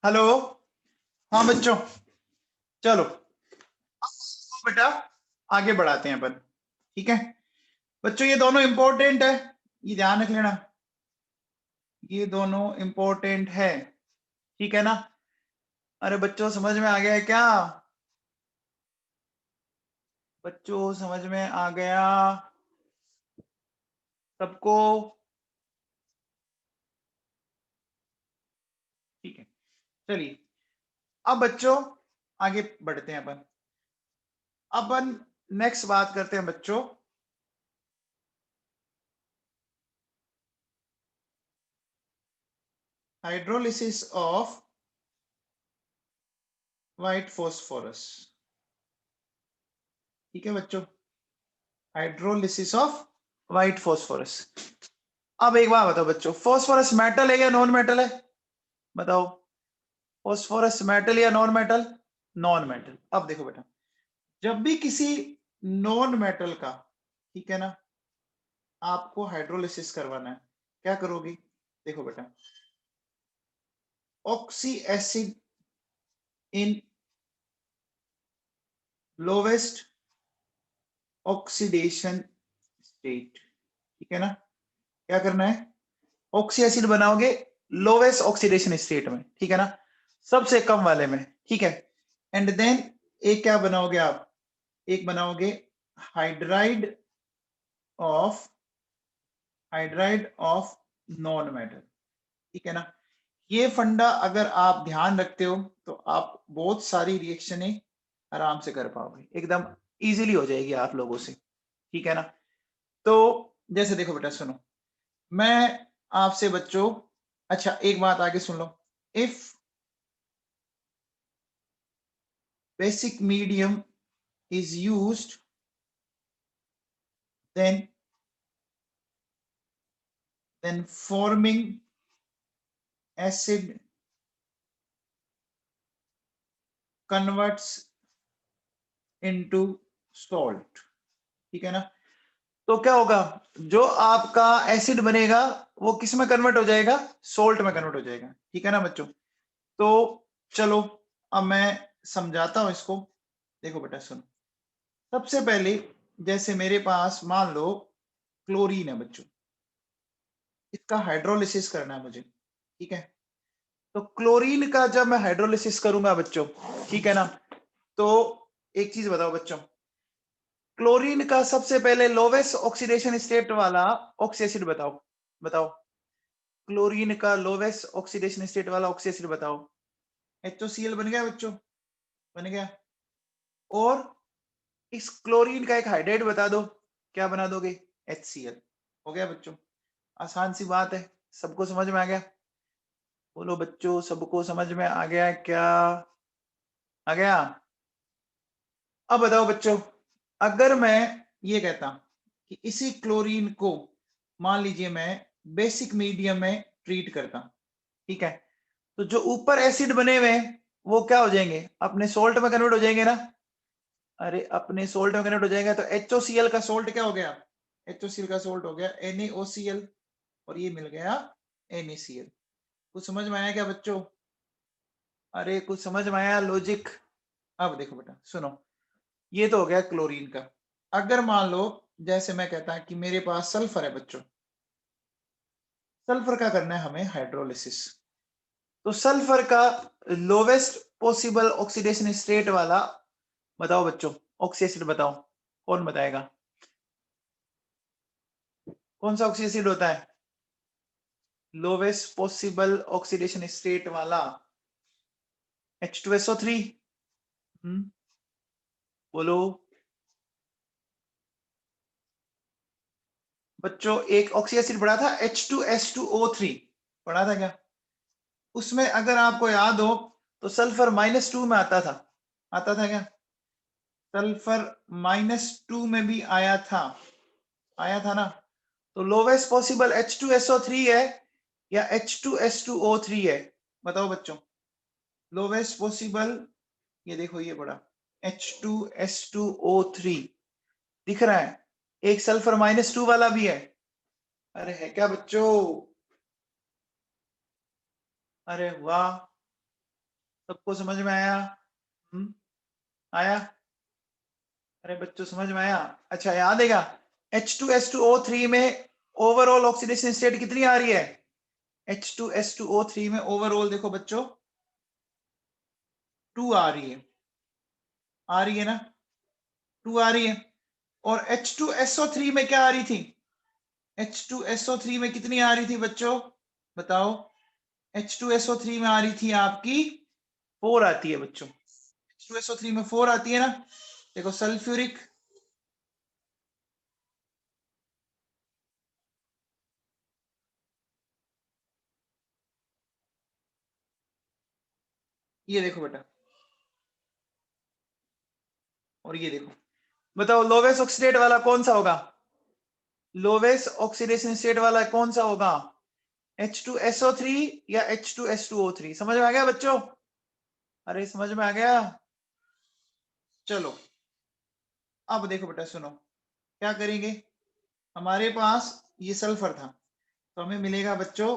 हेलो, हाँ बच्चों, चलो बेटा आगे बढ़ाते हैं अपन, ठीक है? बच्चों ये दोनों इंपॉर्टेंट है, ये ध्यान रख लेना, ये दोनों इंपॉर्टेंट है, ठीक है ना? अरे बच्चों समझ में आ गया है क्या? बच्चों समझ में आ गया सबको? ठीक है, चलिए अब बच्चों आगे बढ़ते हैं अपन नेक्स्ट बात करते हैं बच्चों हाइड्रोलिसिस ऑफ व्हाइट फॉस्फोरस। ठीक है बच्चों, हाइड्रोलिसिस ऑफ व्हाइट फॉस्फोरस। अब एक बात बताओ बच्चों, फॉस्फोरस मेटल है या नॉन मेटल है? बताओ, फॉस्फोरस मेटल या नॉन मेटल? Non metal. अब देखो बेटा, जब भी किसी नॉन मेटल का, ठीक है ना, आपको हाइड्रोलिसिस करवाना है, क्या करोगे? देखो बेटा, oxy acid in lowest oxidation state, ठीक है ना? क्या करना है? ऑक्सी एसिड बनाओगे लोवेस्ट ऑक्सीडेशन स्टेट में, ठीक है ना, सबसे कम वाले में, ठीक है। एंड देन एक क्या बनाओगे आप, एक बनाओगे हाइड्राइड ऑफ नॉन मेटल, ठीक है ना। ये फंडा अगर आप ध्यान रखते हो तो आप बहुत सारी रिएक्शनें आराम से कर पाओगे, एकदम इजीली हो जाएगी आप लोगों से, ठीक है ना। तो जैसे देखो बेटा सुनो, मैं आपसे बच्चों, अच्छा एक बात आगे सुन लो, if basic medium is used, then forming acid converts into salt, ठीक है ना। तो क्या होगा, जो आपका एसिड बनेगा वो किस में कन्वर्ट हो जाएगा, सोल्ट में कन्वर्ट हो जाएगा, ठीक है ना बच्चों। तो चलो अब मैं समझाता हूं इसको। देखो बेटा सुनो, सबसे पहले जैसे मेरे पास मान लो क्लोरीन है बच्चों, इसका हाइड्रोलिसिस करना है मुझे, ठीक है। तो क्लोरीन का जब मैं हाइड्रोलिसिस करूंगा बच्चों, ठीक है ना, तो एक चीज बताओ बच्चों, क्लोरीन का सबसे पहले लोवेस्ट ऑक्सीडेशन स्टेट वाला ऑक्सी एसिड बताओ, बताओ क्लोरीन का लोवेस्ट ऑक्सीडेशन स्टेट वाला ऑक्सी एसिड बताओ। HOCl बन गया बच्चों, बन गया। और इस क्लोरीन का एक हाइड्रेट बता दो, क्या बना दोगे, HCl, हो गया बच्चों। आसान सी बात है, सबको समझ में आ गया, बोलो बच्चों सबको समझ में आ गया क्या, आ गया। अब बताओ बच्चों, अगर मैं ये कहता कि इसी क्लोरीन को मान लीजिए मैं बेसिक मीडियम में ट्रीट करता, ठीक है, तो जो ऊपर एसिड बने हुए हैं वो क्या हो जाएंगे, अपने सोल्ट में कन्वर्ट हो जाएंगे ना। अरे अपने सोल्ट में कन्वर्ट हो जाएगा तो HOCl का सोल्ट क्या हो गया, HOCl का सोल्ट हो गया NaOCl, और ये मिल गया NaCl। कुछ समझ में आया क्या बच्चों, अरे कुछ समझ में आया लॉजिक। अब देखो बेटा सुनो, ये तो हो गया क्लोरीन का। अगर मान लो जैसे मैं कहता कि मेरे पास सल्फर है बच्चों, सल्फर का करना है हमें हाइड्रोलिसिस, तो सल्फर का लोवेस्ट पॉसिबल ऑक्सीडेशन स्टेट वाला बताओ बच्चों, ऑक्सी एसिड बताओ, कौन बताएगा, कौन सा ऑक्सी एसिड होता है लोवेस्ट पॉसिबल ऑक्सीडेशन स्टेट वाला, H2SO3, बोलो बच्चों। एक ऑक्सी एसिड पढ़ा था H2S2O3, पढ़ा था क्या, उसमें अगर आपको याद हो तो सल्फर -2 में आता था, आता था क्या, सल्फर -2 में भी आया था, आया था ना। तो लोवेस्ट पॉसिबल H2SO3 है या H2S2O3 है, बताओ बच्चों लोवेस्ट पॉसिबल। ये देखो ये बड़ा H2S2O3 दिख रहा है, एक सल्फर -2 वाला भी है, अरे है क्या बच्चों, अरे वाह, सबको समझ में आया, आया, अरे बच्चों समझ में आया। अच्छा याद है क्या, H2S2O3 में ओवरऑल ऑक्सीडेशन स्टेट कितनी आ रही है, H2S2O3 में ओवरऑल देखो बच्चों 2 आ रही है, आ रही है ना, 2 आ रही है। और H2SO3 में क्या आ रही थी, H2SO3 में कितनी आ रही थी बच्चों, बताओ, H2SO3 में आ रही थी आपकी 4 आती है बच्चों, H2SO3 में 4 आती है ना। देखो सल्फ्यूरिक, ये देखो बेटा, और ये देखो, बताओ लोवेस्ट ऑक्सीडेट वाला कौन सा होगा, लोवेस्ट ऑक्सीडेशन स्टेट वाला कौन सा होगा, H2SO3 या H2S2O3, समझ में आ गया बच्चों, अरे समझ में आ गया। चलो अब देखो बेटा सुनो, क्या करेंगे, हमारे पास ये सल्फर था तो हमें मिलेगा बच्चों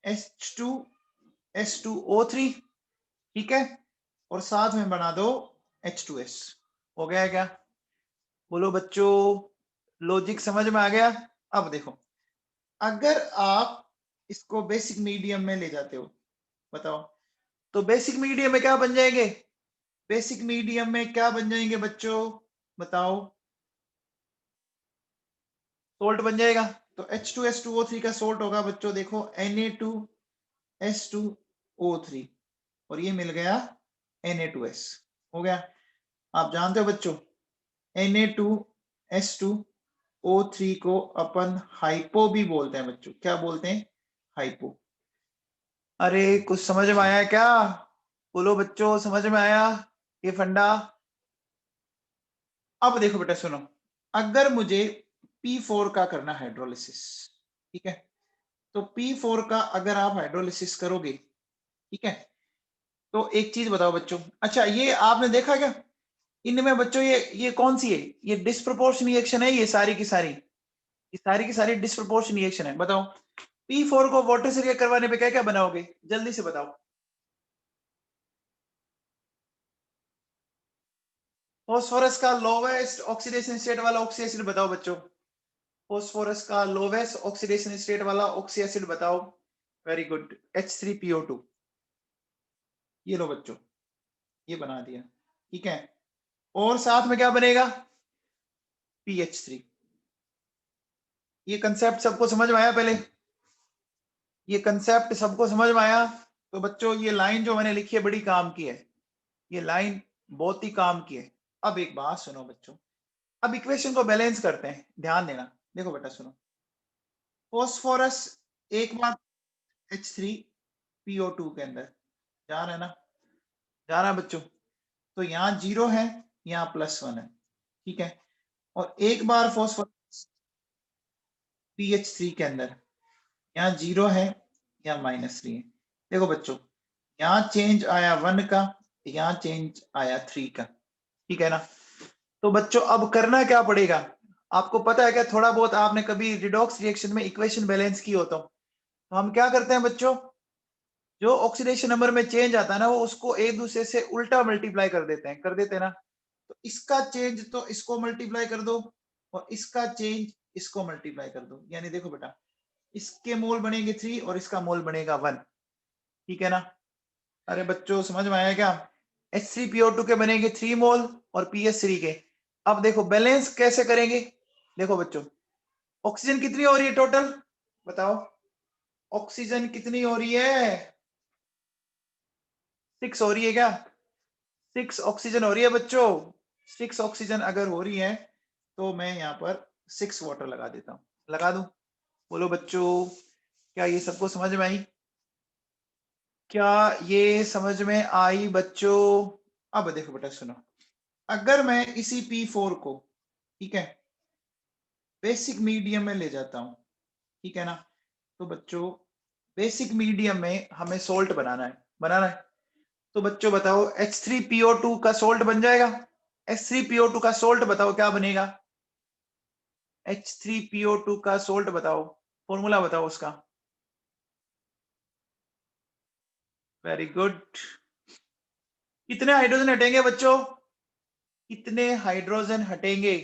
H2S2O3, ठीक है, और साथ में बना दो H2S, हो गया क्या, बोलो बच्चों लॉजिक समझ में आ गया। अब देखो, अगर आप इसको बेसिक मीडियम में ले जाते हो, बताओ। तो बेसिक मीडियम में क्या बन जाएंगे? बेसिक मीडियम में क्या बन जाएंगे बच्चों, बताओ। सोल्ट बन जाएगा। तो H2S2O3 का सोल्ट होगा बच्चों, देखो Na2S2O3, और ये मिल गया Na2S, हो गया। आप जानते हो बच्चों, Na2S2O3 को अपन हाइपो भी बोलते हैं बच्चों। क्या बोलते हैं? हाइपो। अरे कुछ समझ में आया क्या? बोलो बच्चों, समझ में आया ये फंडा? अब देखो बेटा सुनो, अगर मुझे P4 का करना हाइड्रोलिसिस, ठीक है, तो P4 का अगर आप हाइड्रोलिसिस करोगे, ठीक है, तो एक चीज बताओ बच्चों। अच्छा, ये आपने देखा क्या इनमें बच्चों, ये कौन सी है? ये डिस्प्रोपोर्शन रिएक्शन है, ये सारी की सारी डिस्प्रोपोर्शन रिएक्शन है। बताओ P4 को वाटर से रिएक्ट करवाने पे क्या क्या बनाओगे, जल्दी से बताओ। फॉस्फोरस का लोवेस्ट ऑक्सीडेशन स्टेट वाला ऑक्सी एसिड बताओ बच्चों। फॉस्फोरस का लोवेस्ट ऑक्सीडेशन स्टेट वाला ऑक्सी एसिड बताओ। Very good, H3PO2। ये लो बच्चों, ये बना दिया, ठीक है। और साथ में क्या बनेगा? PH3। ये कंसेप्ट सबको समझ में आया? पहले ये कंसेप्ट सबको समझ में आया? तो बच्चों ये लाइन जो मैंने लिखी है बड़ी काम की है, ये लाइन बहुत ही काम की है। अब एक बात सुनो बच्चों, अब इक्वेशन को बैलेंस करते हैं, ध्यान देना। देखो बेटा सुनो, फॉस्फोरस एक बार H3PO2 के अंदर जा रहा है ना, जा रहा है बच्चों। तो यहाँ 0 है, यहाँ +1 है, ठीक है। और एक बार फॉस्फोरस PH3 के अंदर, यहाँ 0 है, यहाँ -3 है। देखो बच्चों, यहाँ चेंज आया 1 का, यहाँ चेंज आया 3 का, ठीक है ना। तो बच्चों अब करना क्या पड़ेगा? आपको पता है क्या, थोड़ा बहुत आपने कभी रिडॉक्स रिएक्शन में इक्वेशन बैलेंस की हो तो हम क्या करते हैं बच्चों, जो ऑक्सीडेशन नंबर में चेंज आता है ना, वो उसको एक दूसरे से उल्टा मल्टीप्लाई कर देते हैं ना। तो इसका चेंज तो इसको मल्टीप्लाई कर दो, और इसका चेंज इसको मल्टीप्लाई कर दो। यानी देखो बेटा, इसके मोल बनेंगे 3 और इसका मोल बनेगा 1, ठीक है ना। अरे बच्चों समझ में आया क्या? H3PO2 के बनेंगे 3 मोल और PS3 के। अब देखो बैलेंस कैसे करेंगे। देखो बच्चों, ऑक्सीजन कितनी हो रही है टोटल, बताओ। ऑक्सीजन कितनी हो रही है? 6 हो रही है क्या? 6 ऑक्सीजन हो रही है बच्चों। 6 ऑक्सीजन अगर हो रही है तो मैं यहाँ पर 6 वाटर लगा देता हूँ, लगा दूं। बोलो बच्चों, क्या ये सबको समझ में आई? क्या ये समझ में आई बच्चों? अब देखो बेटा सुनो, अगर मैं इसी P4 को, ठीक है, बेसिक मीडियम में ले जाता हूं, ठीक है ना, तो बच्चों बेसिक मीडियम में हमें सोल्ट बनाना है। तो बच्चों बताओ H3PO2 का सोल्ट बन जाएगा? H3PO2 का सोल्ट बताओ क्या बनेगा? H3PO2 का सोल्ट बताओ, फॉर्मूला बताओ उसका। Very good. कितने हाइड्रोजन हटेंगे बच्चों? कितने हाइड्रोजन हटेंगे?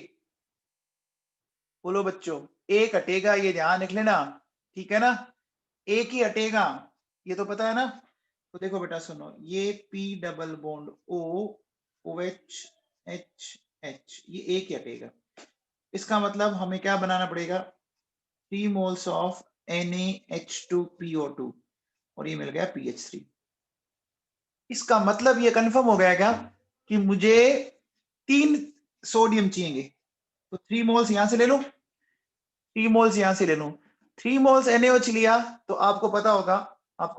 बोलो बच्चों। एक हटेगा, ये ध्यान रख लेना, ठीक है ना। एक ही हटेगा, ये तो पता है ना। तो देखो बेटा सुनो, ये P double bond OH H ये एक ही हटेगा। इसका मतलब हमें क्या बनाना पड़ेगा? 3 मोल्स ऑफ NaH2PO2, और ये मिल गया PH3। इसका मतलब ये कंफर्म हो गया क्या कि मुझे 3 सोडियम चाहिए? तो 3 मोल्स यहां से ले लो, 3 मोल्स यहां से ले लो, 3 मोल्स NaOH लिया, तो आपको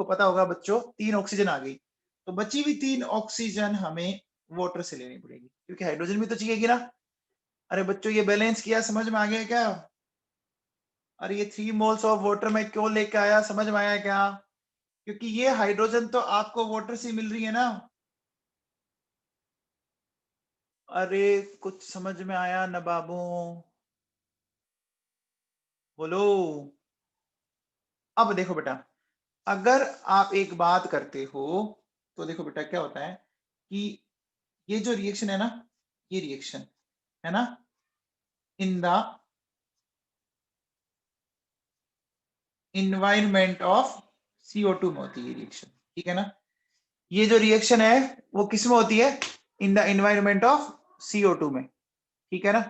पता होगा बच्चों 3 ऑक्सीजन आ गई। तो बची हुई 3 ऑक्सीजन हमें वाटर से लेनी पड़ेगी, क्योंकि हाइड्रोजन भी तो चाहिए ना। अरे बच्चों ये बैलेंस किया, समझ में आ गया क्या? अरे ये 3 मोल्स ऑफ वाटर में क्यों लेके आया, समझ में आया क्या? क्योंकि ये हाइड्रोजन तो आपको वाटर से मिल रही है ना। अरे कुछ समझ में आया ना बाबू, बोलो। अब देखो बेटा, अगर आप एक बात करते हो तो देखो बेटा क्या होता है कि ये जो रिएक्शन है ना, ये रिएक्शन है ना, in the environment of CO2 में होती है रिएक्शन, ठीक है ना। ये जो रिएक्शन है वो किस में होती है, in the environment of CO2 में, ठीक है ना।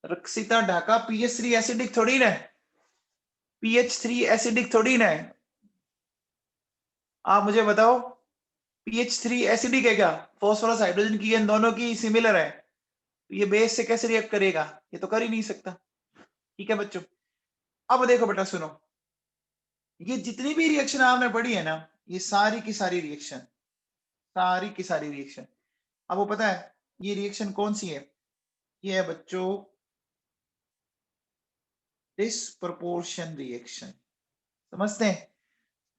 रक्सिता ढाका PH3 एसिडिक थोड़ी ना है, PH3 एसिडिक थोड़ी ना है। आप मुझे बताओ PH3 एसिडिक है क्या, फॉस्फोरस हाइड्रोजन की इन दोनों की सिमिलर है, तो ये बेस से कैसे रिएक्ट करेगा, ये तो कर ही नहीं सकता, ठीक है बच्चों। अब देखो बेटा सुनो, ये जितनी भी रिएक्शन आपने पढ़ी है ना, ये सारी की सारी रिएक्शन, सारी की सारी रिएक्शन, आपको पता है ये रिएक्शन कौन सी है, ये है बच्चों डिसप्रपोर्शन रिएक्शन। समझते हैं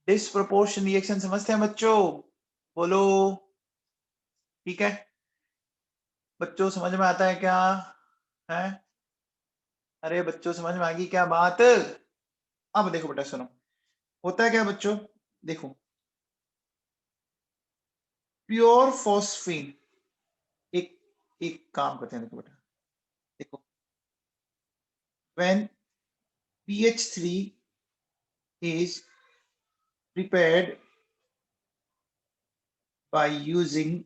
डिसप्रपोर्शन रिएक्शन, समझते हैं बच्चों, बोलो, ठीक है बच्चों, समझ में आता है क्या है, अरे बच्चों समझ में आ गई क्या बात। अब देखो बेटा सुनो, होता है क्या बच्चों, देखो प्योर फॉस्फीन, एक एक काम करते हैं, देखो बेटा, देखो when PH3 is prepared by using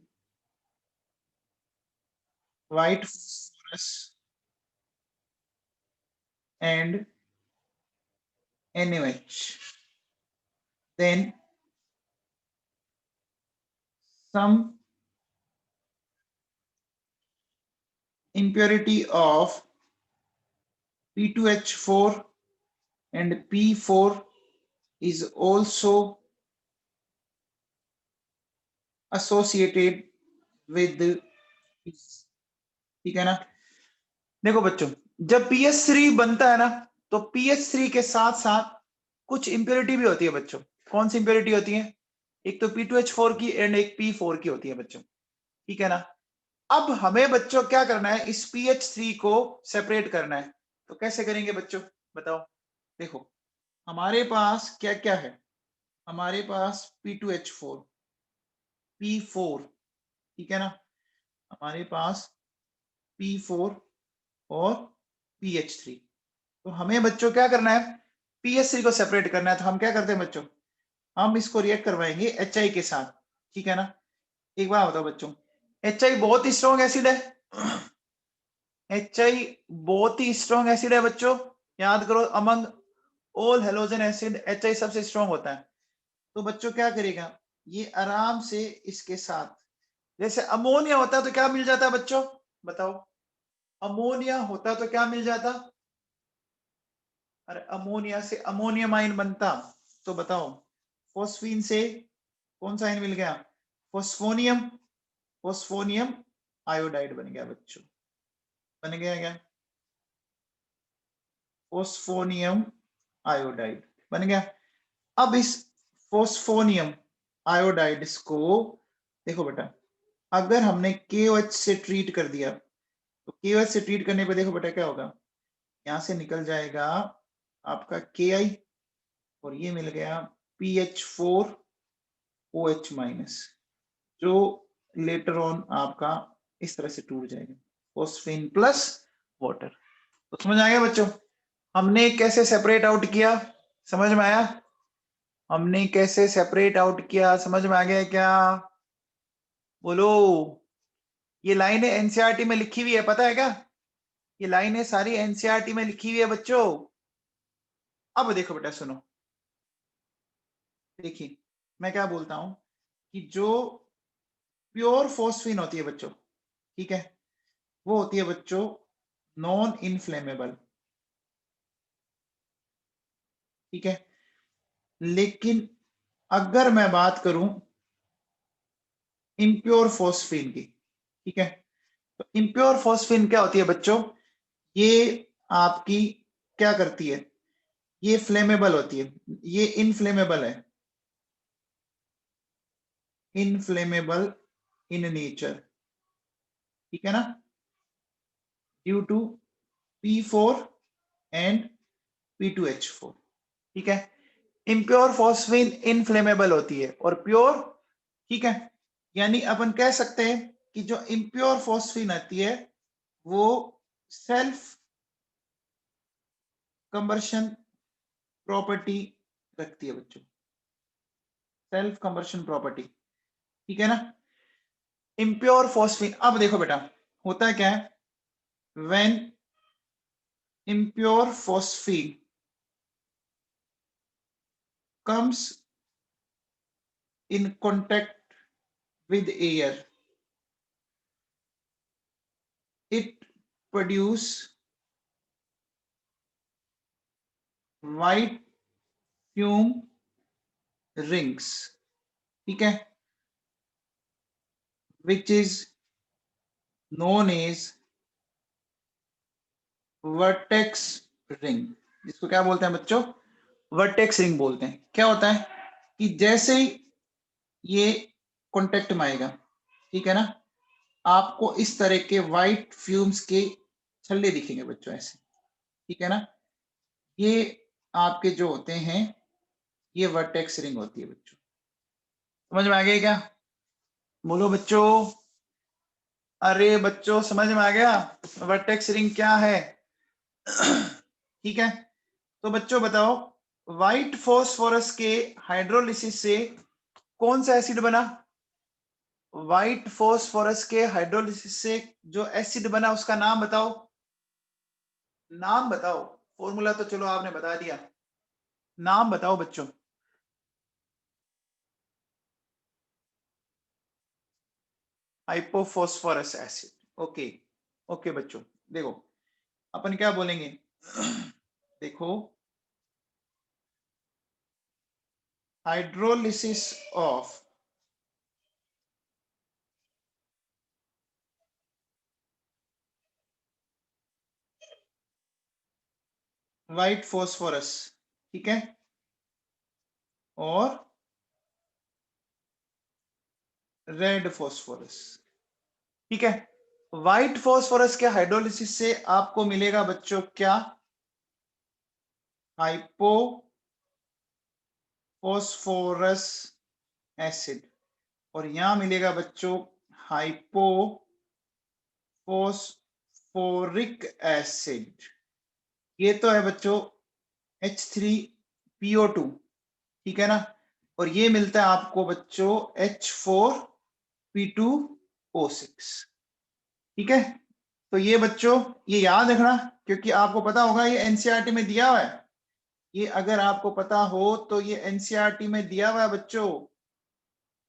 white phosphorus and NaOH, then some impurity of P2H4 and P4 is also associated with peace, ठीक है ना। देखो बच्चों, जब PH3 बनता है ना, तो PH3 के साथ साथ कुछ इंप्योरिटी भी होती है बच्चों। कौन सी इंप्योरिटी होती है, एक तो P2H4 की एंड एक P4 की होती है बच्चों, ठीक है ना। अब हमें बच्चों क्या करना है, इस PH3 को सेपरेट करना है, तो कैसे करेंगे बच्चों बताओ। देखो हमारे पास क्या क्या है, हमारे पास P2H4 P4, ठीक है ना, हमारे पास P4 और PH3, तो हमें बच्चों क्या करना है, PH3 को सेपरेट करना है, तो हम क्या करते हैं बच्चों, हम इसको रिएक्ट करवाएंगे HI के साथ, ठीक है ना। एक बार बताओ बच्चों, HI बहुत ही स्ट्रॉन्ग एसिड है, HI बहुत ही स्ट्रॉन्ग एसिड है बच्चों, याद करो among all halogen acid HI सबसे स्ट्रॉन्ग होता है। तो बच्चों क्या करेगा, ये आराम से इसके साथ, जैसे अमोनिया होता तो क्या मिल जाता बच्चों बताओ, अमोनिया होता तो क्या मिल जाता, अरे अमोनिया से अमोनियम आयन बनता, तो बताओ फोस्फीन से कौन सा आयन मिल गया, फोस्फोनियम, फोस्फोनियम आयोडाइड बन गया बच्चों, बन गया क्या, फोस्फोनियम आयोडाइड बन गया। अब इस फोस्फोनियम आयोडाइड को देखो बेटा, अगर हमने KOH से ट्रीट कर दिया, तो KOH से ट्रीट करने पे देखो बेटा क्या होगा, यहां से निकल जाएगा आपका Ki और ये मिल गया PH4OH माइनस, जो लेटर ऑन आपका इस तरह से टूट जाएगा, फोस्फीन प्लस वाटर। तो समझ आ गया बच्चों, हमने कैसे सेपरेट आउट किया, समझ में आया, हमने कैसे सेपरेट आउट किया, समझ में आ गया क्या, बोलो। ये लाइनें एनसीईआरटी में लिखी हुई है, पता है क्या, ये लाइनें सारी एनसीईआरटी में लिखी हुई है बच्चों। अब देखो बेटा सुनो, देखिए मैं क्या बोलता हूं कि जो प्योर फोस्फीन होती है बच्चों, ठीक है, वो होती है बच्चों नॉन इनफ्लेमेबल, ठीक है। लेकिन अगर मैं बात करूं इम्प्योर फोस्फीन की, ठीक है, तो इम्प्योर फोस्फीन क्या होती है बच्चों, ये आपकी क्या करती है, ये फ्लेमेबल होती है, ये इनफ्लेमेबल है, इनफ्लेमेबल इन नेचर, ठीक है ना, due to P4 and P2H4, ठीक है। इम्प्योर फॉस्फीन इनफ्लेमेबल होती है और प्योर, ठीक है, यानी अपन कह सकते हैं कि जो इम्प्योर फॉस्फीन आती है वो सेल्फ कंबर्शन प्रॉपर्टी रखती है बच्चों, सेल्फ कंबर्शन प्रॉपर्टी, ठीक है ना। इम्प्योर फॉस्फीन, अब देखो बेटा होता है क्या है, when impure phosphine comes in contact with air, it produce white fume rings, ठीक है, which is known as vertex ring, जिसको क्या बोलते हैं बच्चों, वर्टेक्स रिंग बोलते हैं। क्या होता है कि जैसे ही ये कॉन्टेक्ट में आएगा, ठीक है ना, आपको इस तरह के व्हाइट फ्यूम्स के छल्ले दिखेंगे बच्चों ऐसे, ठीक है ना, ये आपके जो होते हैं ये वर्टेक्स रिंग होती है बच्चों। समझ में आ गया क्या, बोलो बच्चों, अरे बच्चों समझ में आ गया वर्टेक्स रिंग क्या है। ठीक है, तो बच्चों बताओ व्हाइट फॉस्फोरस के हाइड्रोलिसिस से कौन सा एसिड बना, व्हाइट फॉस्फोरस के हाइड्रोलिसिस से जो एसिड बना उसका नाम बताओ, नाम बताओ, फॉर्मूला तो चलो आपने बता दिया, नाम बताओ बच्चों। हाइपोफॉस्फोरस एसिड, ओके ओके बच्चों, देखो अपन क्या बोलेंगे, देखो हाइड्रोलिसिस ऑफ व्हाइट फॉस्फोरस, ठीक है, और रेड फॉस्फोरस, ठीक है, व्हाइट फॉस्फोरस के हाइड्रोलिसिस से आपको मिलेगा बच्चों क्या, हाइपो फॉस्फोरस एसिड, और यहां मिलेगा बच्चों हाइपो फॉस्फोरिक एसिड, ये तो है बच्चों H3PO2, ठीक है ना, और ये मिलता है आपको बच्चों H4P2O6, ठीक है। तो ये बच्चों ये याद रखना, क्योंकि आपको पता होगा ये एनसीईआरटी में दिया हुआ है, ये अगर आपको पता हो तो ये एनसीईआरटी में दिया हुआ है बच्चों,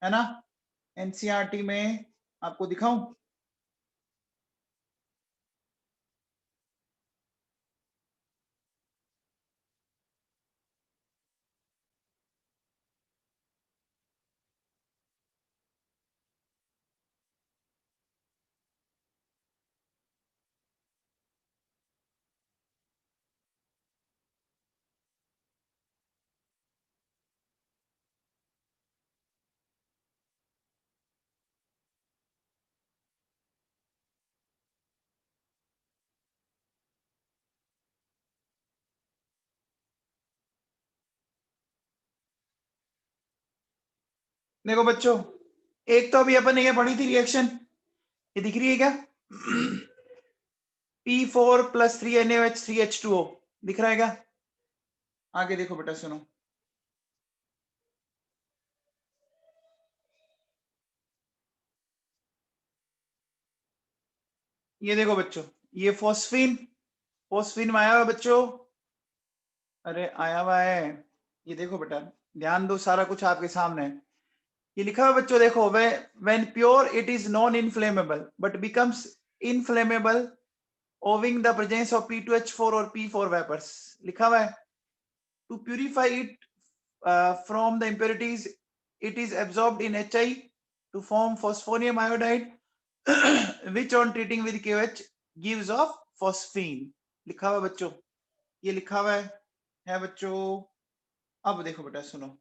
है ना, एनसीईआरटी में आपको दिखाऊं, देखो बच्चों, एक तो अभी अपन ने ये पढ़ी थी रिएक्शन, ये दिख रही है क्या, P4+3NaOH3H2O दिख रहा है क्या, आगे देखो बेटा सुनो, ये देखो बच्चों, ये फॉस्फीन, फॉस्फीन में आया हुआ बच्चों, अरे आया हुआ है, ये देखो बेटा ध्यान दो, सारा कुछ आपके सामने है, ये लिखा हुआ बच्चों देखो, when pure it is non inflammable but becomes inflammable owing the presence of P2H4 और P4 वेपर्स, लिखा हुआ है, to purify it from the impurities it is absorbed in HI to form phosphonium iodide which on treating with KOH gives off phosphine, लिखा हुआ बच्चों, ये लिखा हुआ है बच्चों। अब देखो बेटा सुनो,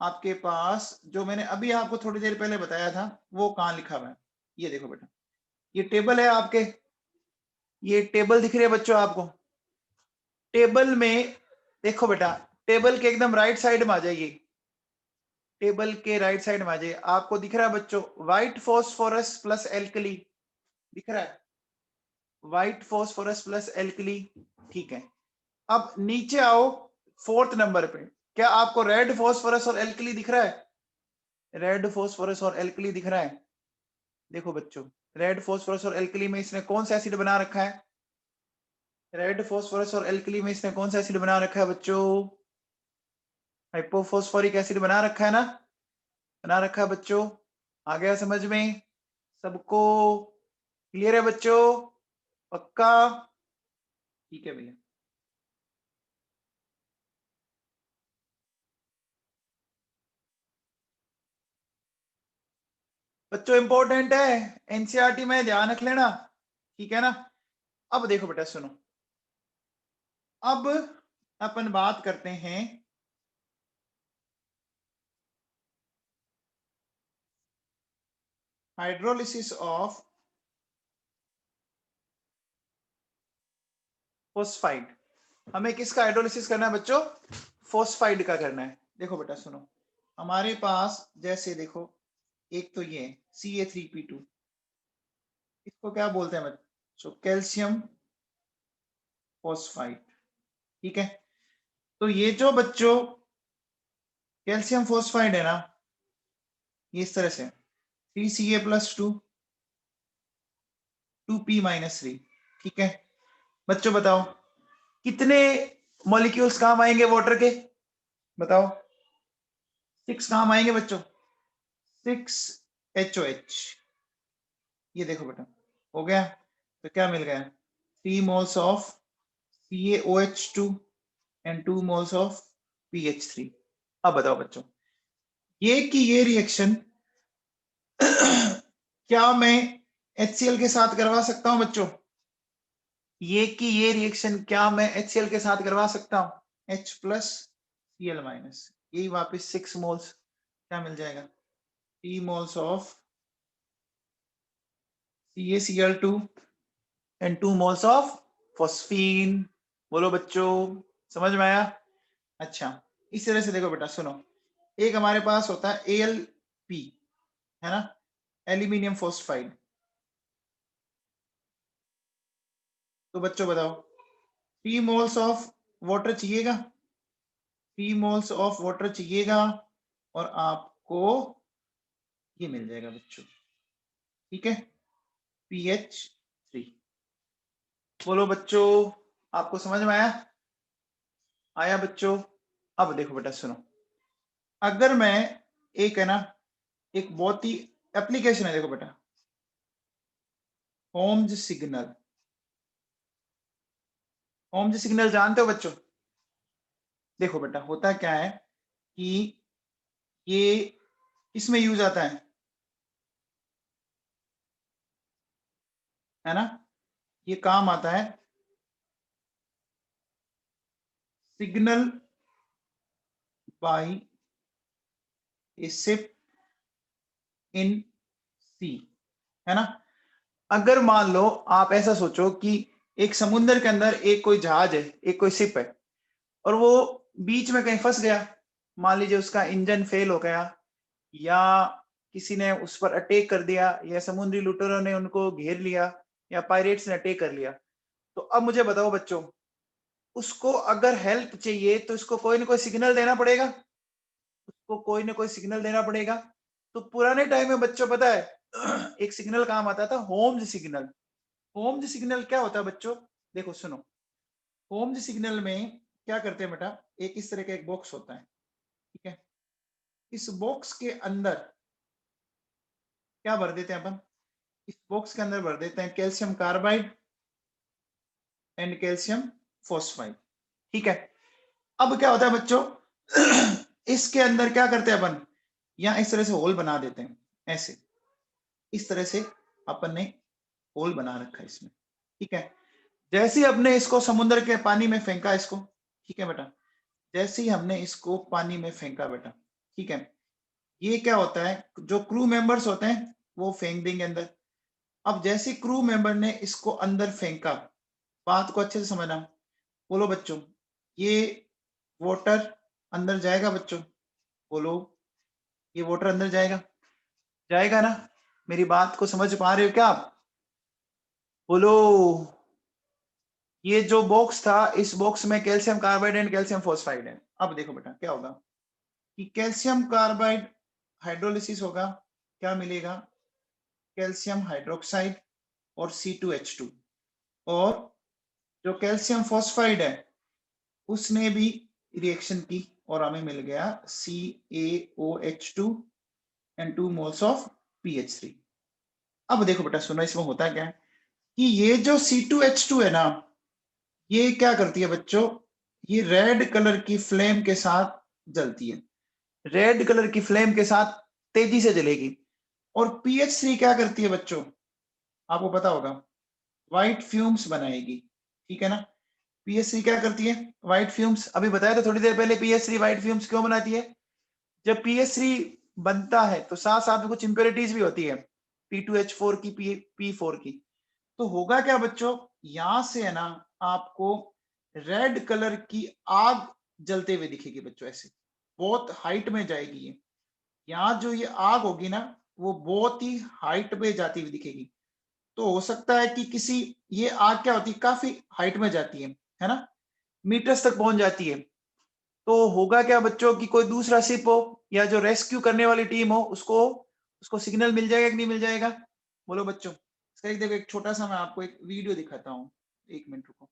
आपके पास जो मैंने अभी आपको थोड़ी देर पहले बताया था वो कहाँ लिखा हुआ है, ये देखो बेटा, ये टेबल है आपके, ये टेबल दिख रही है बच्चों आपको, टेबल में देखो बेटा, टेबल के एकदम राइट साइड में आ जाइए, टेबल के राइट साइड में आ जाइए, आपको दिख रहा है बच्चों व्हाइट फॉस्फोरस प्लस एल्कली, दिख रहा है, व्हाइट फॉस्फोरस प्लस एल्कली, ठीक है। अब नीचे आओ 4th नंबर पे, क्या आपको रेड फॉस्फोरस और एल्कली दिख रहा है? रेड फॉस्फोरस और एल्कली दिख रहा है? देखो बच्चों, रेड फॉस्फोरस और एल्कली में इसने कौन सा एसिड बना रखा है? रेड फॉस्फोरस और एल्कली में इसने कौन सा एसिड बना रखा है बच्चों? हाइपोफॉस्फोरिक एसिड बना रखा है ना? बना रखा है बच्चों। आ गया समझ में सबको? क्लियर है बच्चों? पक्का? ठीक है भैया। बच्चों इंपॉर्टेंट है, एनसीईआरटी में ध्यान रख लेना, ठीक है ना? अब देखो बेटा सुनो, अब अपन बात करते हैं हाइड्रोलिसिस ऑफ फोस्फाइड। हमें किसका हाइड्रोलिसिस करना है बच्चों? फोस्फाइड का करना है। देखो बेटा सुनो, हमारे पास जैसे देखो, एक तो ये Ca3P2, इसको क्या बोलते हैं बच्चों? कैल्शियम फोस्फाइड, ठीक है। तो ये जो बच्चों कैल्शियम फोस्फाइड है ना, ये इस तरह से 3Ca+2 2P-3, ठीक है। बच्चों बताओ कितने मॉलिक्यूल्स काम आएंगे वाटर के? बताओ। 6 काम आएंगे बच्चों, 6HOH। ये देखो बेटा, हो गया। तो क्या मिल गया? 3 moles of CaOH2 and 2 moles of PH3। अब बताओ बच्चों, ये कि ये रिएक्शन क्या मैं HCl के साथ करवा सकता हूं बच्चों? ये कि ये रिएक्शन क्या मैं HCl के साथ करवा सकता हूं? H+Cl-, यही वापस 6 मोल्स क्या मिल जाएगा? 3 moles of CaCl2 and 2 moles of phosphine. बोलो बच्चों, समझ में आया? अच्छा, इस तरह से देखो बेटा सुनो, एक हमारे पास होता है AlP, है ना, एल्यूमिनियम फॉस्फाइड। तो बच्चों बताओ 3 moles ऑफ वाटर चाहिएगा, 3 moles ऑफ वाटर चाहिएगा, और आपको ये मिल जाएगा बच्चों, ठीक है, PH3। बोलो बच्चों, आपको समझ में आया? आया बच्चों? अब देखो बेटा सुनो, अगर मैं एक है ना, एक बहुत ही एप्लीकेशन है, देखो बेटा, होम्स सिग्नल। होम्स सिग्नल जानते हो बच्चों? देखो बेटा होता क्या है कि ये इसमें यूज आता है ना, ये काम आता है signal by a ship in sea, है ना। अगर मान लो आप ऐसा सोचो कि एक समुद्र के अंदर एक कोई जहाज है, एक कोई शिप है, और वो बीच में कहीं फंस गया, मान लीजिए उसका इंजन फेल हो गया, या किसी ने उस पर अटैक कर दिया, या समुद्री लुटेरों ने उनको घेर लिया, या पायरेट्स ने अटैक कर लिया। तो अब मुझे बताओ बच्चों, उसको अगर हेल्प चाहिए तो इसको कोई ना कोई सिग्नल देना पड़ेगा, उसको कोई ना कोई सिग्नल देना पड़ेगा। तो पुराने टाइम में बच्चों पता है एक सिग्नल काम आता था, होम्स सिग्नल। होम्स सिग्नल क्या होता है बच्चों? देखो सुनो, होम्स सिग्नल में क्या करते हैं बेटा, एक इस तरह का एक बॉक्स होता है, ठीक है। इस बॉक्स के अंदर क्या भर देते हैं अपन? इस बॉक्स के अंदर भर देते हैं calcium carbide and calcium phosphide, ठीक है। अब क्या होता है बच्चों इसके अंदर क्या करते हैं अपन, या इस तरह से होल बना देते हैं, ऐसे इस तरह से अपन ने होल बना रखा है इसमें, ठीक है। जैसे ही हमने इसको समुद्र के पानी में फेंका इसको, ठीक है बेटा, जैसे ही हमने इसको पानी में फेंका बेटा, ठीक है, ये क्या होता है, जो क्रू मेंबर्स होते हैं वो फेंक देंगे अंदर। अब जैसे क्रू मेंबर ने इसको अंदर फेंका, बात को अच्छे से समझना। बोलो बच्चों, ये वाटर अंदर जाएगा बच्चों? बोलो, ये वाटर अंदर जाएगा? जाएगा ना? मेरी बात को समझ पा रहे हो क्या आप? बोलो। ये जो बॉक्स था, इस बॉक्स में calcium carbide and calcium phosphide है। अब देखो बेटा क्या होगा कि कैल्शियम कार्बाइड हाइड्रोलिसिस होगा, क्या मिलेगा, कैल्शियम हाइड्रोक्साइड और C2H2। और जो कैल्शियम फॉस्फाइड है उसने भी रिएक्शन की और हमें मिल गया CaOH2 and 2 moles of PH3। अब देखो बेटा सुनो, इसमें होता क्या है कि ये जो C2H2 है ना, ये क्या करती है बच्चों, ये रेड कलर की फ्लेम के साथ जलती है, रेड कलर की फ्लेम के साथ तेजी से जलेगी। और PH3 क्या करती है बच्चों, आपको पता होगा, व्हाइट फ्यूम्स बनाएगी, ठीक है ना। PH3 क्या करती है, व्हाइट फ्यूम्स। अभी बताया था थोड़ी देर पहले PH3 व्हाइट फ्यूम्स क्यों बनाती है। जब PH3 बनता है तो साथ साथ में कुछ इंप्योरिटीज भी होती है, P2H4 की, P4 की। तो होगा क्या बच्चों, यहां से है ना आपको रेड कलर की आग जलते हुए दिखेगी बच्चों, ऐसे बहुत हाइट में जाएगी ये। यहाँ जो ये आग होगी ना, वो बहुत ही हाइट पे जाती हुई दिखेगी। तो हो सकता है कि किसी, ये आग क्या होती है, काफी हाइट में जाती है ना, मीटर्स तक पहुंच जाती है। तो होगा क्या बच्चों कि कोई दूसरा शिप हो या जो रेस्क्यू करने वाली टीम हो, उसको उसको सिग्नल मिल जाएगा कि नहीं मिल जाएगा, बोलो बच्चों। इसका एक देखो, एक छोटा सा मैं आपको एक वीडियो दिखाता हूँ, 1 मिनट रुको।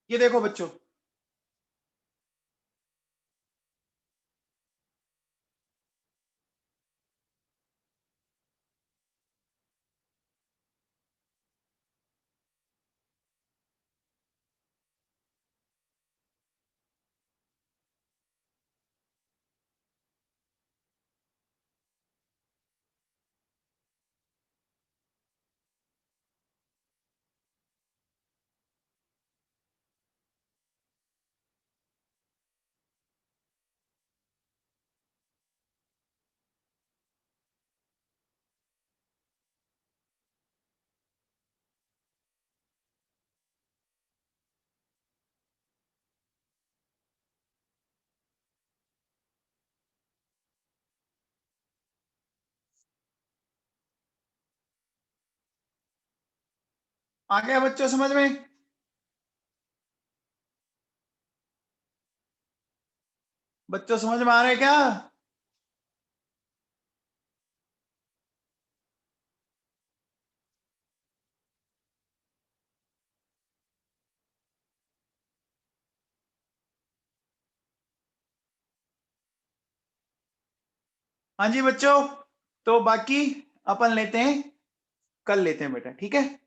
ये देखो बच्चों, आ गया बच्चों समझ में। बच्चों समझ में आ रहे हैं क्या। हाँ जी बच्चों, तो बाकी अपन लेते हैं, कल लेते हैं बेटा, ठीक है।